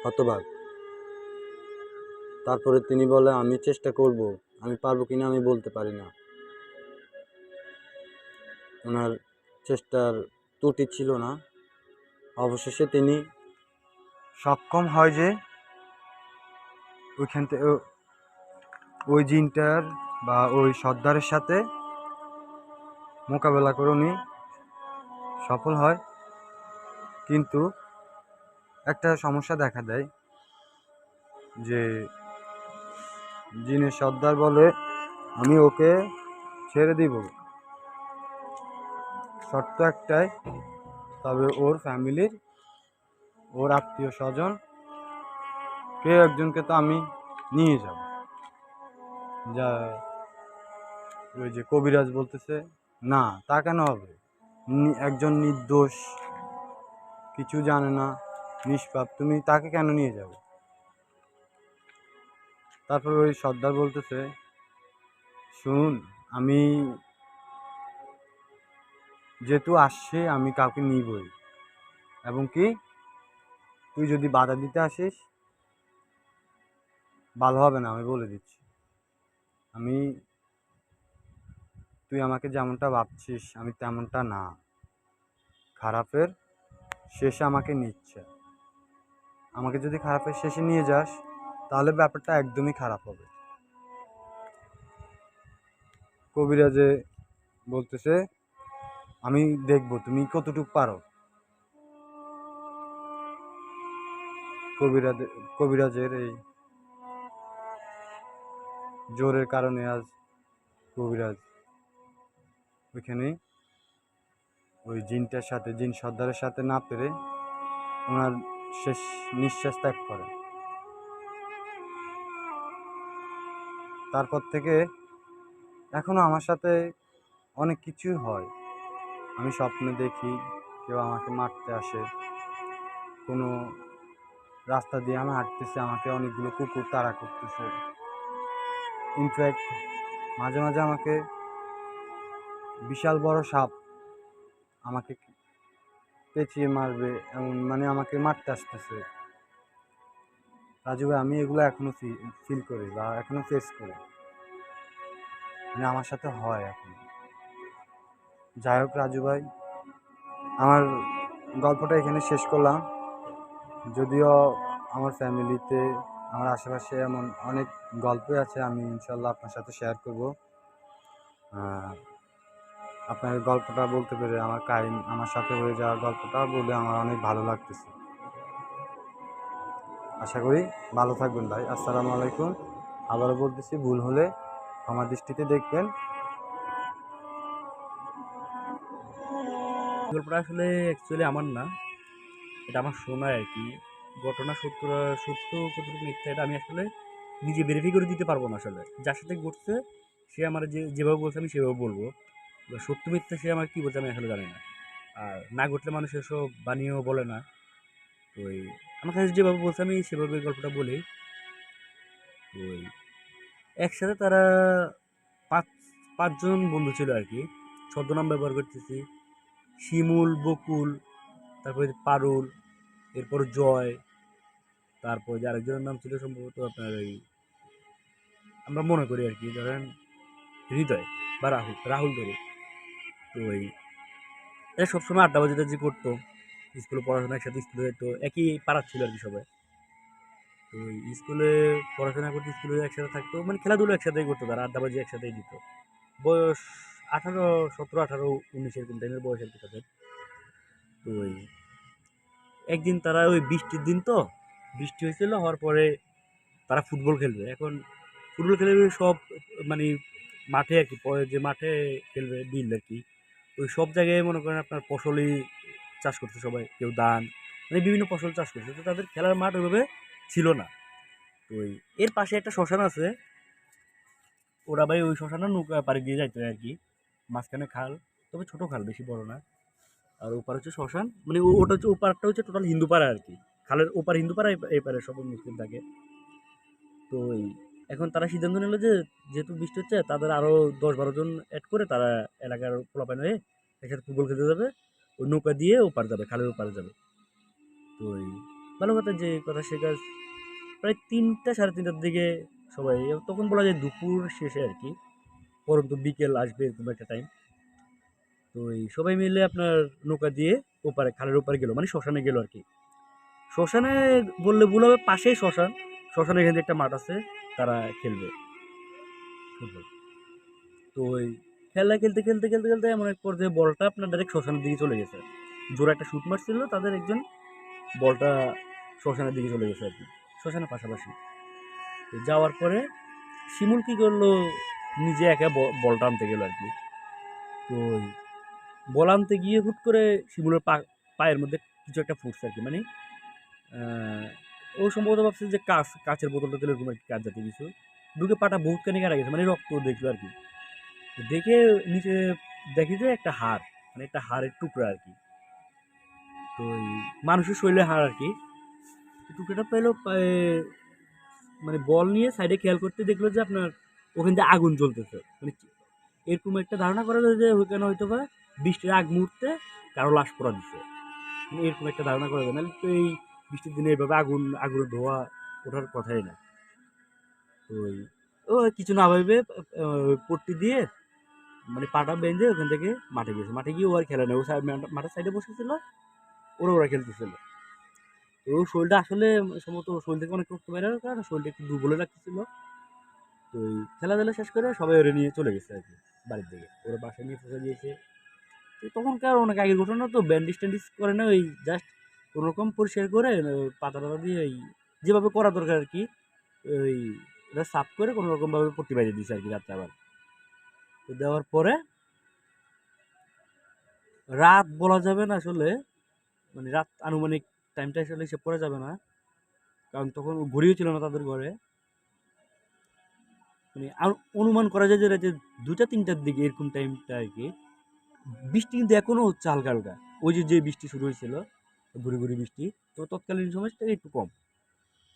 হতবাক। তারপরে তিনি বলে আমি চেষ্টা করব, আমি পারবো কিনা আমি বলতে পারি না। ওনার চেষ্টার ত্রুটি ছিল না। অবশেষে তিনি সক্ষম হয় যে ওইখান থেকে ওই জিনটার বা ওই সর্দারের সাথে মোকাবেলা করে উনি সফল হয়। কিন্তু একটা সমস্যা দেখা দেয় যে জিনের সর্দার বলে আমি ওকে ছেড়ে দিব, শর্ত একটাই, তবে ওর ফ্যামিলির, ওর আত্মীয় স্বজন কেউ একজনকে তো আমি নিয়ে যাব। ওই যে কবিরাজ বলতেছে না, তা কেন হবে, একজন নির্দোষ, কিছু জানে না, নিষ্পাপ, তুমি তাকে কেন নিয়ে যাবে? তারপর ওই সর্দার বলতেছে, শুনুন, আমি যেহেতু আসছে আমি কাউকে নিবই, এবং কি তুই যদি বাধা দিতে আসিস ভালো হবে না, আমি বলে দিচ্ছি। আমি তুই আমাকে যেমনটা ভাবছিস আমি তেমনটা না, খারাপের শেষে আমাকে নিচ্ছে, আমাকে যদি খারাপের শেষে নিয়ে যাস তাহলে ব্যাপারটা একদমই খারাপ হবে। কবিরাজে বলতেছে, আমি দেখবো তুমি কতটুকু পারো। কবিরাজের এই জোরের কারণে আজ কবিরাজ ওইখানে ওই জিনটার সাথে, জিন সর্দারের সাথে না পেরে ওনার শেষ নিঃশ্বাস ত্যাগ করে। তারপর থেকে এখনো আমার সাথে অনেক কিছুই হয়। আমি স্বপ্নে দেখি কেউ আমাকে মারতে আসে, কোনো রাস্তা দিয়ে আমি হাঁটতেছি, আমাকে অনেকগুলো কুকুর তাড়া করতেছে। ইনফ্যাক্ট মাঝে মাঝে আমাকে বিশাল বড় সাপ আমাকে পেঁচিয়ে মারবে, এমন মানে আমাকে মারতে আসতেছে। রাজু ভাই, আমি এগুলো এখনো ফিল করি বা এখনো ফেস করি, মানে আমার সাথে হয় এখন। যাই হোক রাজু ভাই, আমার গল্পটা এখানে শেষ করলাম। যদিও আমার ফ্যামিলিতে, আমার আশেপাশে এমন অনেক গল্পই আছে, আমি ইনশাল্লাহ আপনার সাথে শেয়ার করব। আপনার গল্পটা বলতে পেরে, আমার সাথে হয়ে যাওয়া গল্পটা বলে আমার অনেক ভালো লাগতেছে। আশা করি ভালো থাকবেন ভাই। আসসালামু আলাইকুম। আবারও বলতেছি, ভুল হলে ক্ষমা দৃষ্টিতে দেখবেন। গল্পটা আসলে অ্যাকচুয়ালি আমার না, এটা আমার শোনায় আর কি। ঘটনা সত্য কতটুকু মিথ্যা এটা আমি আসলে নিজে ভেরিফাই করে দিতে পারবো না। আসলে যার সাথে ঘটছে সে আমার যেভাবে বলছে আমি সেভাবে বলবো। এবার সত্য মিথ্যা সে আমার কী বলছে আমি আসলে জানি না। আর না ঘটলে মানুষ এসব বানিয়েও বলে না। তো আমার কাছে যেভাবে বলছে আমি সেভাবে গল্পটা বলি। তো একসাথে তারা পাঁচ পাঁচজন বন্ধু ছিল আর কি। ছদ্মনাম ব্যবহার করতেছি। শিমুল, বকুল, তারপরে পারুল, এরপর জয়, তারপর যে আরেকজনের নাম ছিল সম্ভবত আপনার ওই, আমরা মনে করি আর কি, ধরেন হৃদয় বা রাহুল, রাহুল ধরে। তো এরা সবসময় আড্ডাবাজি টাজি করতো, স্কুলে পড়াশোনা একসাথে, স্কুলে যেত, একই পাড়ার ছিল আর কি সবাই। তো স্কুলে পড়াশোনা করতে, স্কুলে একসাথে থাকতো, মানে খেলাধুলো একসাথেই করতো, তারা আড্ডাবাজি একসাথেই দিত। বয়স 18, 17, 18, 19 এরকম টাইমের বয়স আর কি তাদের। তো একদিন তারা ওই বৃষ্টির দিন, তো বৃষ্টি হয়েছিল, হওয়ার পরে তারা ফুটবল খেলবে। এখন ফুটবল খেলবে সব, মানে মাঠে আর কি, পরে যে মাঠে খেলবে বিল আর কি, ওই সব জায়গায় মনে করেন আপনার ফসলই চাষ করছে সবাই, কেউ ধান, মানে বিভিন্ন ফসল চাষ করছে। তো তাদের খেলার মাঠ ওইভাবে ছিল না। তো এর পাশে একটা শ্মশান আছে, ওরা ভাই ওই শ্মশানে নৌকা পাড়ি দিয়ে যাইতো আর কি। মাঝখানে খাল, তবে ছোট খাল, বেশি বড় না। আর ওপার হচ্ছে শ্মশান, মানে ওটা হচ্ছে, ওপারটা হচ্ছে টোটাল হিন্দু পাড়া আর কি। খালের ওপার হিন্দু পাড়া, এই পারে সব মুসলিম থাকে। তো এখন তারা সিদ্ধান্ত নিল যে যেহেতু বৃষ্টি হচ্ছে, তাদের আরো 10-12 জন অ্যাড করে তারা এলাকার পোলাপান হয়ে একসাথে ফুটবল খেলতে যাবে। ওই নৌকা দিয়ে ওপার যাবে, খালের ওপারে যাবে। তো ভালো কথা, যে কথা সে কাজ। প্রায় 3টা, 3:30টার দিকে সবাই, তখন বলা যায় দুপুর শেষে আর কি, পরন্তু বিকেল আসবে এরকম একটা টাইম। তো সবাই মিলে আপনার নৌকা দিয়ে ওপারে, খালের ওপারে গেল, মানে শ্মশানে গেল আর কি। শ্মশানে বললে ভুল হবে, পাশেই শ্মশান। শ্মশানের এখানে একটা মাঠ আছে, তারা খেলবে ফুটবল। তো খেলা খেলতে খেলতে খেলতে খেলতে এমন এক পর্যায়ে বলটা আপনার ডাইরেক্ট শ্মশানের দিকে চলে গেছে। জোরে একটা শুট মারছিল তাদের একজন, বলটা শ্মশানের দিকে চলে গেছে আর কি, শ্মশানের পাশাপাশি। তো যাওয়ার পরে শিমুল কি করলো, নিজে একা বলটা আনতে গেল আর কি। তো বল আনতে গিয়ে হুট করে শিমুলের পায়ের মধ্যে কিছু একটা ফুটছে আর কি, মানে ও সম্ভবত ভাবছে যে কাচের বোতলটা দিলে এরকম একটা কাজ জাতীয় কিছু ঢুকে, পাটা বহুত খানি কাটা গেছে, মানে রক্ত দেখলো আর কি। দেখে নিচে দেখি যে একটা হাড়, মানে একটা হাড়ের টুকরা আর কি। তো ওই মানুষের শরীরে হাড় আর কি। টুকরাটা পেলো মানে বল নিয়ে সাইডে খেয়াল করতে দেখলো যে আপনার ওখান দিয়ে আগুন জ্বলতেছে। মানে এরকম একটা ধারণা করা যায় যে ওখানে হয়তো বা বৃষ্টির আগ মুহূর্তে কারো লাশ পড়া দিছে। মানে এরকম একটা ধারণা করা যায়, নাহলে তো এই বৃষ্টির দিনে এইভাবে আগুনের ধোঁয়া ওঠার কথাই না। তো ও কিছু না ভেবে পট্টি দিয়ে মানে পাটা বেঁধে ওখান থেকে মাঠে গেছে। মাঠে গিয়ে ও আর খেলে না, ও মাঠের সাইডে বসেছিল, ওরা খেলতেছিল। তো ওর শরীরটা আসলে সম্ভবত শরীর থেকে অনেক রক্ত বের হওয়ার কারণে শরীরটা একটু দুর্বলে রাখতেছিল। তো ওই খেলাধুলা শেষ করে সবাই ওরে নিয়ে চলে গেছে আর কি বাড়ির দিকে, ওরা বাসায় নিয়ে পৌঁছে দিয়েছে। তো তখনকার অনেক আগের ঘটনা, তো ব্যান্ডেজ ট্যান্ডেজ করে না, ওই জাস্ট কোনোরকম পরিষ্কার করে পাতা টাতা দিয়ে ওই যেভাবে করা দরকার আর কি, ওই এটা সাফ করে কোনো রকম ভাবে পট্টি বাইরে দিয়েছে আর কি রাত্রে আবার। তো দেওয়ার পরে রাত বলা যাবে না আসলে, মানে রাত আনুমানিক টাইমটা আসলে হিসেব করা যাবে না, কারণ তখন ঘড়িও ছিল না তাদের ঘরে। মানে অনুমান করা যায় যে রাতে 2টা 3টার দিকে এরকম টাইমটা আর কি। বৃষ্টি কিন্তু এখনো হচ্ছে হালকা হালকা, ওই যে যে বৃষ্টি শুরু হয়েছিল ঘুরি ঘুরি বৃষ্টি, তো তৎকালীন সময় থেকে একটু কম।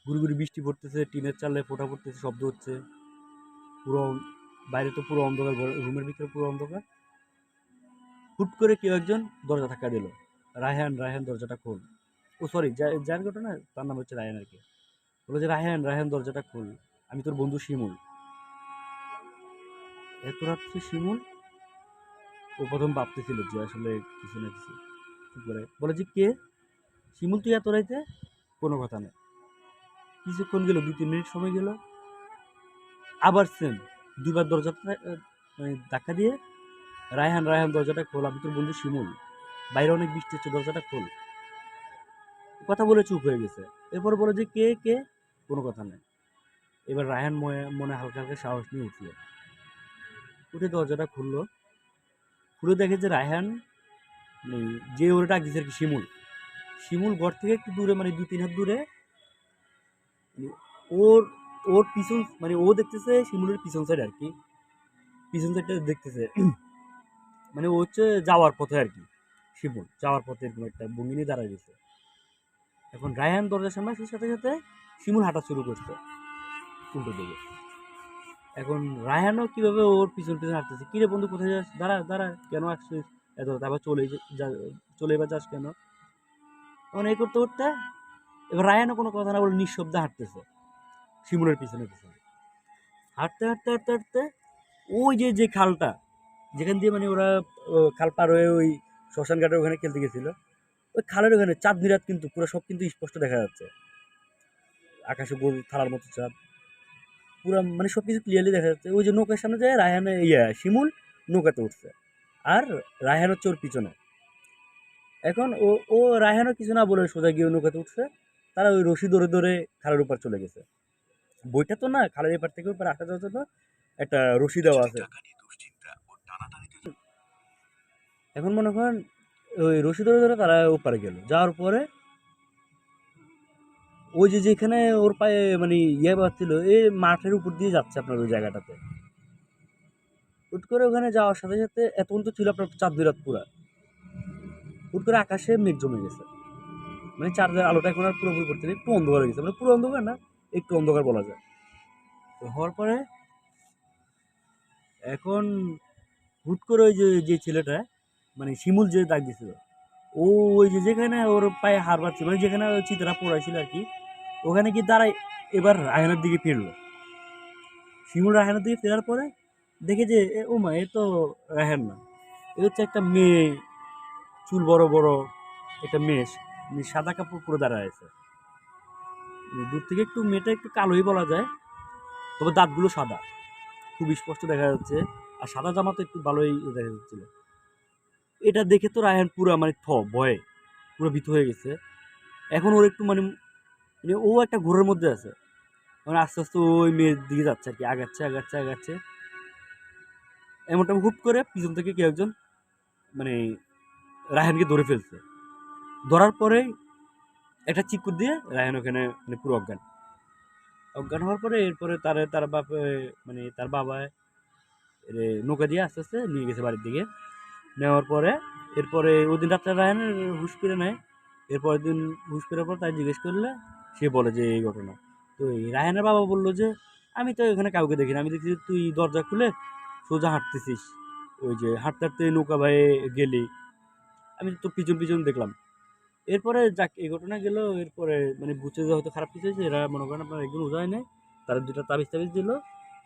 ঘুরি ঘুরি বৃষ্টি পড়তেছে, টিনের চালে ফোঁটা পড়তেছে, শব্দ হচ্ছে পুরো। বাইরে তো পুরো অন্ধকার, রুমের ভিতরে পুরো অন্ধকার। হুট করে কেউ একজন দরজা ধাক্কা দিল, রায়হান রায়হান দরজাটা খোল। ও সরি, যার ঘটনা তার নাম হচ্ছে রায়হান আর কি। বলে যে রায়হান রায়হান দরজাটা খোল, আমি তোর বন্ধু শিমুল। এত রাত্রে শিমুল, ও প্রথম ভাবতেছিল যে আসলে কিছু না কিছু। চুপ করে বলে যে কে? শিমুল তুই এত রাইতে? কোনো কথা নেই। কিছুক্ষণ গেল, 2-3 মিনিট সময় গেল, আবার সেম দুইবার দরজাটা মানে ধাক্কা দিয়ে, রায়হান রায়হান দরজাটা খোল, আমি তোর বন্ধু শিমুল, বাইরে অনেক বৃষ্টি হচ্ছে, দরজাটা খোল। কথা বলে চুপ হয়ে গেছে। এরপরে বলে যে কে কে? কোনো কথা নেই। এবার রায়হান মনে হালকা হালকা সাহস নিয়ে উঠলো, উঠে দরজাটা খুললো। খুলে দেখে যে রায়হান, মানে যে ওরে ডাক দিচ্ছে আর কি, শিমুল। শিমুল ঘর থেকে একটু দূরে, মানে 2-3 হাত দূরে, মানে ওর ওর পিছন, মানে ও দেখতেছে শিমুলের পিছন সাইড আর কি, পিছন সাইডটা দেখতেছে। মানে ও হচ্ছে যাওয়ার পথে আর কি, শিমুল যাওয়ার পথে এরকম একটা ভঙ্গি নিয়ে দাঁড়ায় গেছে। এখন রায়হান দরজার সামনে আসার সাথে সাথে শিমুল হাঁটা শুরু করছে উল্টো দিকে। এখন রায়হানও কিভাবে ওর পিছন পিছন হাঁটতেছে, কিরে বন্ধু কোথায় যাস, দাঁড়া দাঁড়া, কেন আসছিস এত রাতে, আবার চলে এবার যাস কেন? তখন এই করতে করতে এবার রায়হানও কোনো কথা না বলে নিঃশব্দে হাঁটতেছে শিমুলের পিছনে পিছনে। হাঁটতে হাঁটতে হাঁটতে হাঁটতে ওই যে যে খালটা, যেখান দিয়ে মানে ওরা খাল পার হয়ে ওই শ্মশান ঘাটের ওখানে খেলতে গেছিল, ওই খালের ওখানে চাঁদনি রাত কিন্তু পুরো সব কিন্তু স্পষ্ট দেখা যাচ্ছে। আকাশে গোল থালার মতো চাঁদ, পুরো মানে সব কিছু ক্লিয়ারলি দেখা যাচ্ছে। ওই যে নৌকার সামনে যায় রায়হানে, শিমুল নৌকাতে উঠছে, আর রায়হান হচ্ছে ওর পিছনে। এখন ও রায়হানও কিছু না বলে সোজা গিয়ে নৌকাতে উঠছে। তারা ওই রশি ধরে ধরে খালের উপর চলে গেছে। বইটা তো না, খালের এপার থেকে ওপার আসা যাওয়ার জন্য একটা রশি দেওয়া আছে। এখন মনে করেন ওই রশি ধরে ধরে তারা ওপারে গেল, যাওয়ার পরে ওই যে যেখানে ওর পায়ে মানে পাচ্ছিল, এই মাঠের উপর দিয়ে যাচ্ছে আপনার ওই জায়গাটাতে। হুট করে ওখানে যাওয়ার সাথে সাথে এতক্ষণ তো ছিল আপনার চাঁদ রাত পুরা, হুট করে আকাশে মেঘ জমে গেছে। মানে চাঁদের আলোটা এখন আর পুরোপুরি পড়ছে না, একটু অন্ধকার হয়ে গেছে, মানে পুরো অন্ধকার না, একটু অন্ধকার বলা যায়। তো হওয়ার পরে এখন হুট করে ওই যে যে ছেলেটা, মানে শিমুল যে ডাক দিছিল, ও ওই যে যেখানে ওর পায়ে হার পাচ্ছে, মানে যেখানে ওই চিতারা পড়াইছিল আর কি, ওখানে কি দাঁড়ায় এবার রায়হানের দিকে ফিরলো। শিমুল রায়হানের দিকে ফেরার পরে দেখে যে ও মা, এ তো রায়হান না, এ হচ্ছে একটা মেয়ে, চুল বড় বড় একটা মেয়ে, মানে সাদা কাপড় পুরো দাঁড়ায় আছে। মানে দূর থেকে একটু মেয়েটা একটু কালোই বলা যায়, তবে দাঁতগুলো সাদা, খুব স্পষ্ট দেখা যাচ্ছে। আর সাদা জামা তো একটু ভালোই দেখা যাচ্ছিল। এটা দেখে তো রায়হান পুরো মানে ভয়ে পুরো ভীত হয়ে গেছে। এখন ওর একটু মানে মানে ও একটা ঘোরের মধ্যে আছে, মানে আস্তে আস্তে ওই মেয়ের দিকে যাচ্ছে আর কি, আগাচ্ছে আগাচ্ছে আগাচ্ছে। এমনটা হুট করে পিছন থেকে কেউ একজন মানে রায়হানকে ধরে ফেলছে। ধরার পরে একটা চিকুর দিয়ে রায়হান ওখানে মানে পুরো অজ্ঞান। অজ্ঞান হওয়ার পরে এরপরে তার বাপ, মানে তার বাবা নৌকা দিয়ে আস্তে আস্তে নিয়ে গেছে বাড়ির দিকে। নেওয়ার পরে এরপরে ওদিন রাত্রে রায়হানের হুঁশ ফিরে নেয়। এরপরের দিন হুঁশ ফেরার পর তাই জিজ্ঞেস করলে সে বলে যে এই ঘটনা। তো এই রায়হানের বাবা বললো যে আমি তো এখানে কাউকে দেখি না, আমি দেখছি তুই দরজা খুলে সোজা হাঁটতেছিস, ওই যে হাঁটতে হাঁটতে নৌকা ভাইয়ে গেলি, আমি তো পিছন পিছন দেখলাম। এরপরে যাক এই ঘটনা গেল, এরপরে মানে বুঝতে যে হয়তো খারাপ কিছু হয়েছে, এরা মনে করেন আপনার একজন উজায় নেয়, তারা দুটা তাবিজ টাবিজ দিল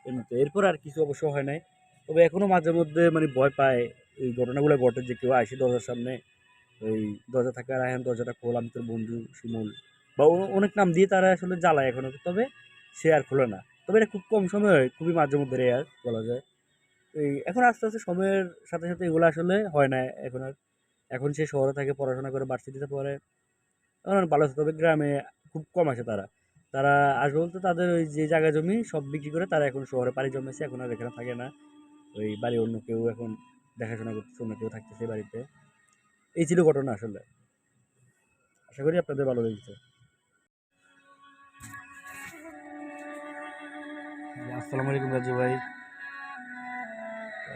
এমনিতে। এরপর আর কিছু অবশ্য হয় নাই, তবে এখনো মাঝে মধ্যে মানে ভয় পায় এই ঘটনাগুলো ঘটে, যে কেউ আসে দরজার সামনে, ওই দরজা থাকে রায়হান দরজাটা খোল, আমি তোর বন্ধু শিমুল বা অনেক নাম দিয়ে তারা আসলে জ্বালায় এখনো, তবে সে আর খোলে না। তবে এটা খুব কম সময় হয়, খুবই মাঝে মধ্যে রেয়ার বলা যায়। এই এখন আস্তে আস্তে সময়ের সাথে সাথে এগুলো আসলে হয় না এখন আর। এখন সে শহরে থাকে, পড়াশোনা করে, ভার্সিটিতে পড়ে, এখন আর ভালো আছে। তবে গ্রামে খুব কম আসে তারা। তারা আসবে বলতে তাদের ওই যে জায়গা জমি সব বিক্রি করে তারা এখন শহরে পাড়ি জমেছে, এখন আর এখানে থাকে না। ওই বাড়ি অন্য কেউ এখন দেখাশোনা করতেছে, অন্য কেউ থাকতেছে বাড়িতে। এই ছিল ঘটনা আসলে। আশা করি আপনাদের ভালো লেগেছে। আসসালামু আলাইকুম রাজু ভাই,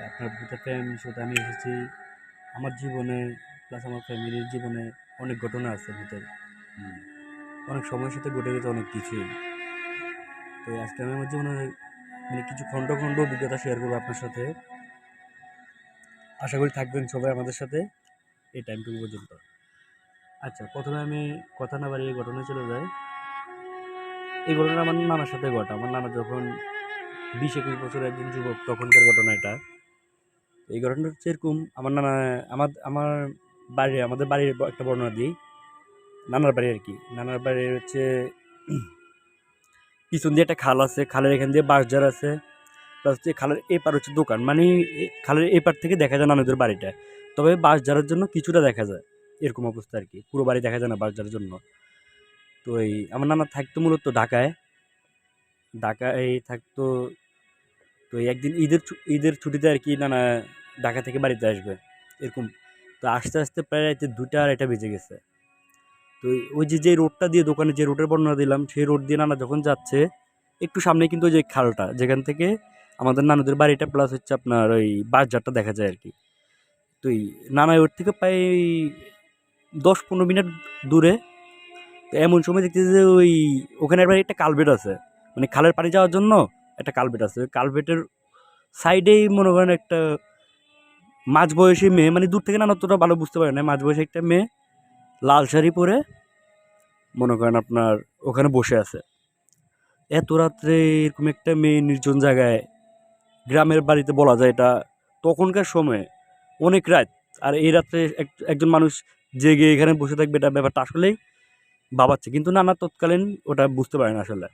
আপনার ভূতের ফ্যামিলির সাথে আমি এসেছি। আমার জীবনে প্লাস আমার ফ্যামিলির জীবনে অনেক ঘটনা আছে ভূতের। অনেক সময়ের সাথে ঘটে গেছে অনেক কিছুই। তো আজকে আমি আমার জীবনে মানে কিছু খণ্ড খণ্ড অভিজ্ঞতা শেয়ার করবো আপনার সাথে। আশা করি থাকবেন সবাই আমাদের সাথে এই টাইমটুকু পর্যন্ত। আচ্ছা, প্রথমে আমি কথা না বাড়িয়ে ঘটনায় চলে যাই। এই ঘটনা আমার নানার সাথে ঘটা। আমার নানা যখন 20-21 বছরের একজন যুবক, তখনকার ঘটনা এটা। এই ঘটনাটা হচ্ছে এরকম, আমার নানা আমার আমাদের বাড়ির একটা বর্ণনা দিই। নানার বাড়ি আর কি, নানার বাড়ি হচ্ছে পিছন দিয়ে একটা খাল আছে, খালের এখান দিয়ে বাঁশঝাড় আছে, প্লাস হচ্ছে খালের এপার হচ্ছে দোকান, মানে খালের এপার থেকে দেখা যায় নানাদের বাড়িটা। তবে বাঁশঝাড়ের জন্য কিছুটা দেখা যায়, এরকম অবস্থা আর কি, পুরো বাড়ি দেখা যায় না বাঁশঝাড়ের জন্য। তো এই আমার নানা থাকতো মূলত ঢাকায়, ঢাকায় থাকতো। তো এই একদিন ঈদের ছুটিতে আর কি নানা ঢাকা থেকে বাড়িতে আসবে এরকম। তো আস্তে আস্তে প্রায় রাতে 2টা-2:30 বেজে গেছে। তো ওই যে রোডটা দিয়ে, দোকানে যে রোডের বর্ণনা দিলাম, সেই রোড দিয়ে নানা যখন যাচ্ছে, একটু সামনে কিন্তু ওই যে খালটা, যেখান থেকে আমাদের নানুদের বাড়িটা প্লাস হচ্ছে আপনার ওই বাজারটা দেখা যায় আর কি। তো এই নানা ওর থেকে প্রায় 10-15 মিনিট দূরে। তো এমন সময় দেখতেছি যে ওখানে একবার একটা কালভেট আছে, মানে খালের পানি যাওয়ার জন্য একটা কালভেট আছে। ওই কালভেটের সাইডেই মনে করেন একটা মাঝবয়সী মেয়ে, মানে দূর থেকে নানা অতটা ভালো বুঝতে পারে না, মাঝবয়সী একটা মেয়ে লাল শাড়ি পরে মনে করেন আপনার ওখানে বসে আছে। এত রাত্রে এরকম একটা মেয়ে নির্জন জায়গায়, গ্রামের বাড়িতে বলা যায় এটা, তখনকার সময়ে অনেক রাত। আর এই রাত্রে একজন মানুষ জেগে এখানে বসে থাকবে, এটা ব্যাপারটা আসলেই ভাবাচ্ছে। কিন্তু নানা তৎকালীন ওটা বুঝতে পারে না আসলে।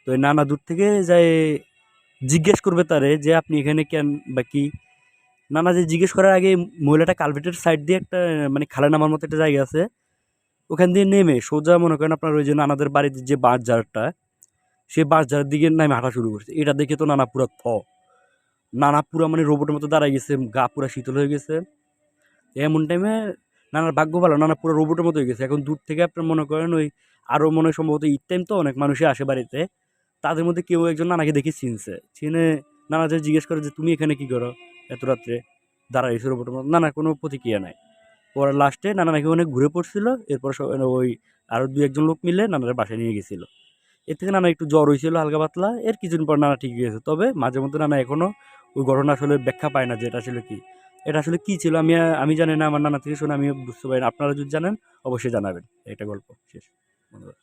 তো এই নানা দূর থেকে যায় জিজ্ঞেস করবে তারে যে আপনি এখানে কেন বা কি। নানা যে জিজ্ঞেস করার আগে মহিলাটা কালভেটের সাইড দিয়ে একটা মানে খালে নামার মতো একটা জায়গা আছে, ওখান দিয়ে নেমে সোজা মনে করেন আপনার ওই যে নানাদের বাড়িতে যে বাঁশঝাড়টা, সেই বাঁশঝাড়ের দিকে নামে হাঁটা শুরু করছে। এটা দেখে তো নানা পুরা নানা পুরা মানে রোবটের মতো দাঁড়ায় গেছে, গা পুরা শীতল হয়ে গেছে। এমন টাইমে নানার ভাগ্য ভালো, নানা পুরো রোবটের মতো হয়ে গেছে। এখন দূর থেকে আপনার মনে করেন ওই আরও মনে হয় সম্ভবত ঈদ টাইম, তো অনেক মানুষই আসে বাড়িতে, তাদের মধ্যে কেউ একজন নানাকে দেখে চিনে নানা যে জিজ্ঞেস করে যে তুমি এখানে কি করো এত রাত্রে দাঁড়াইছো রোবটের মতো। নানা কোনো প্রতিক্রিয়া নাই। পরে লাস্টে নানা নাকি অনেক ঘুরে পড়ছিল। এরপর ওই আরও 2-1 জন লোক মিলে নানার বাসায় নিয়ে গেছিলো। এর থেকে নানা একটু জ্বর হয়েছিল হালকা পাতলা, এর কিছুদিন পর নানা ঠিক গেছে। তবে মাঝে মধ্যে নানা এখনও ওই ঘটনা আসলে ব্যাখ্যা পায় না যে এটা আসলে কি, এটা আসলে কি ছিল। আমি জানি না, আমার নানা থেকে শুনে আমি বুঝতে পারি না। আপনারা যদি জানেন অবশ্যই জানাবেন। একটা গল্প শেষ, ধন্যবাদ।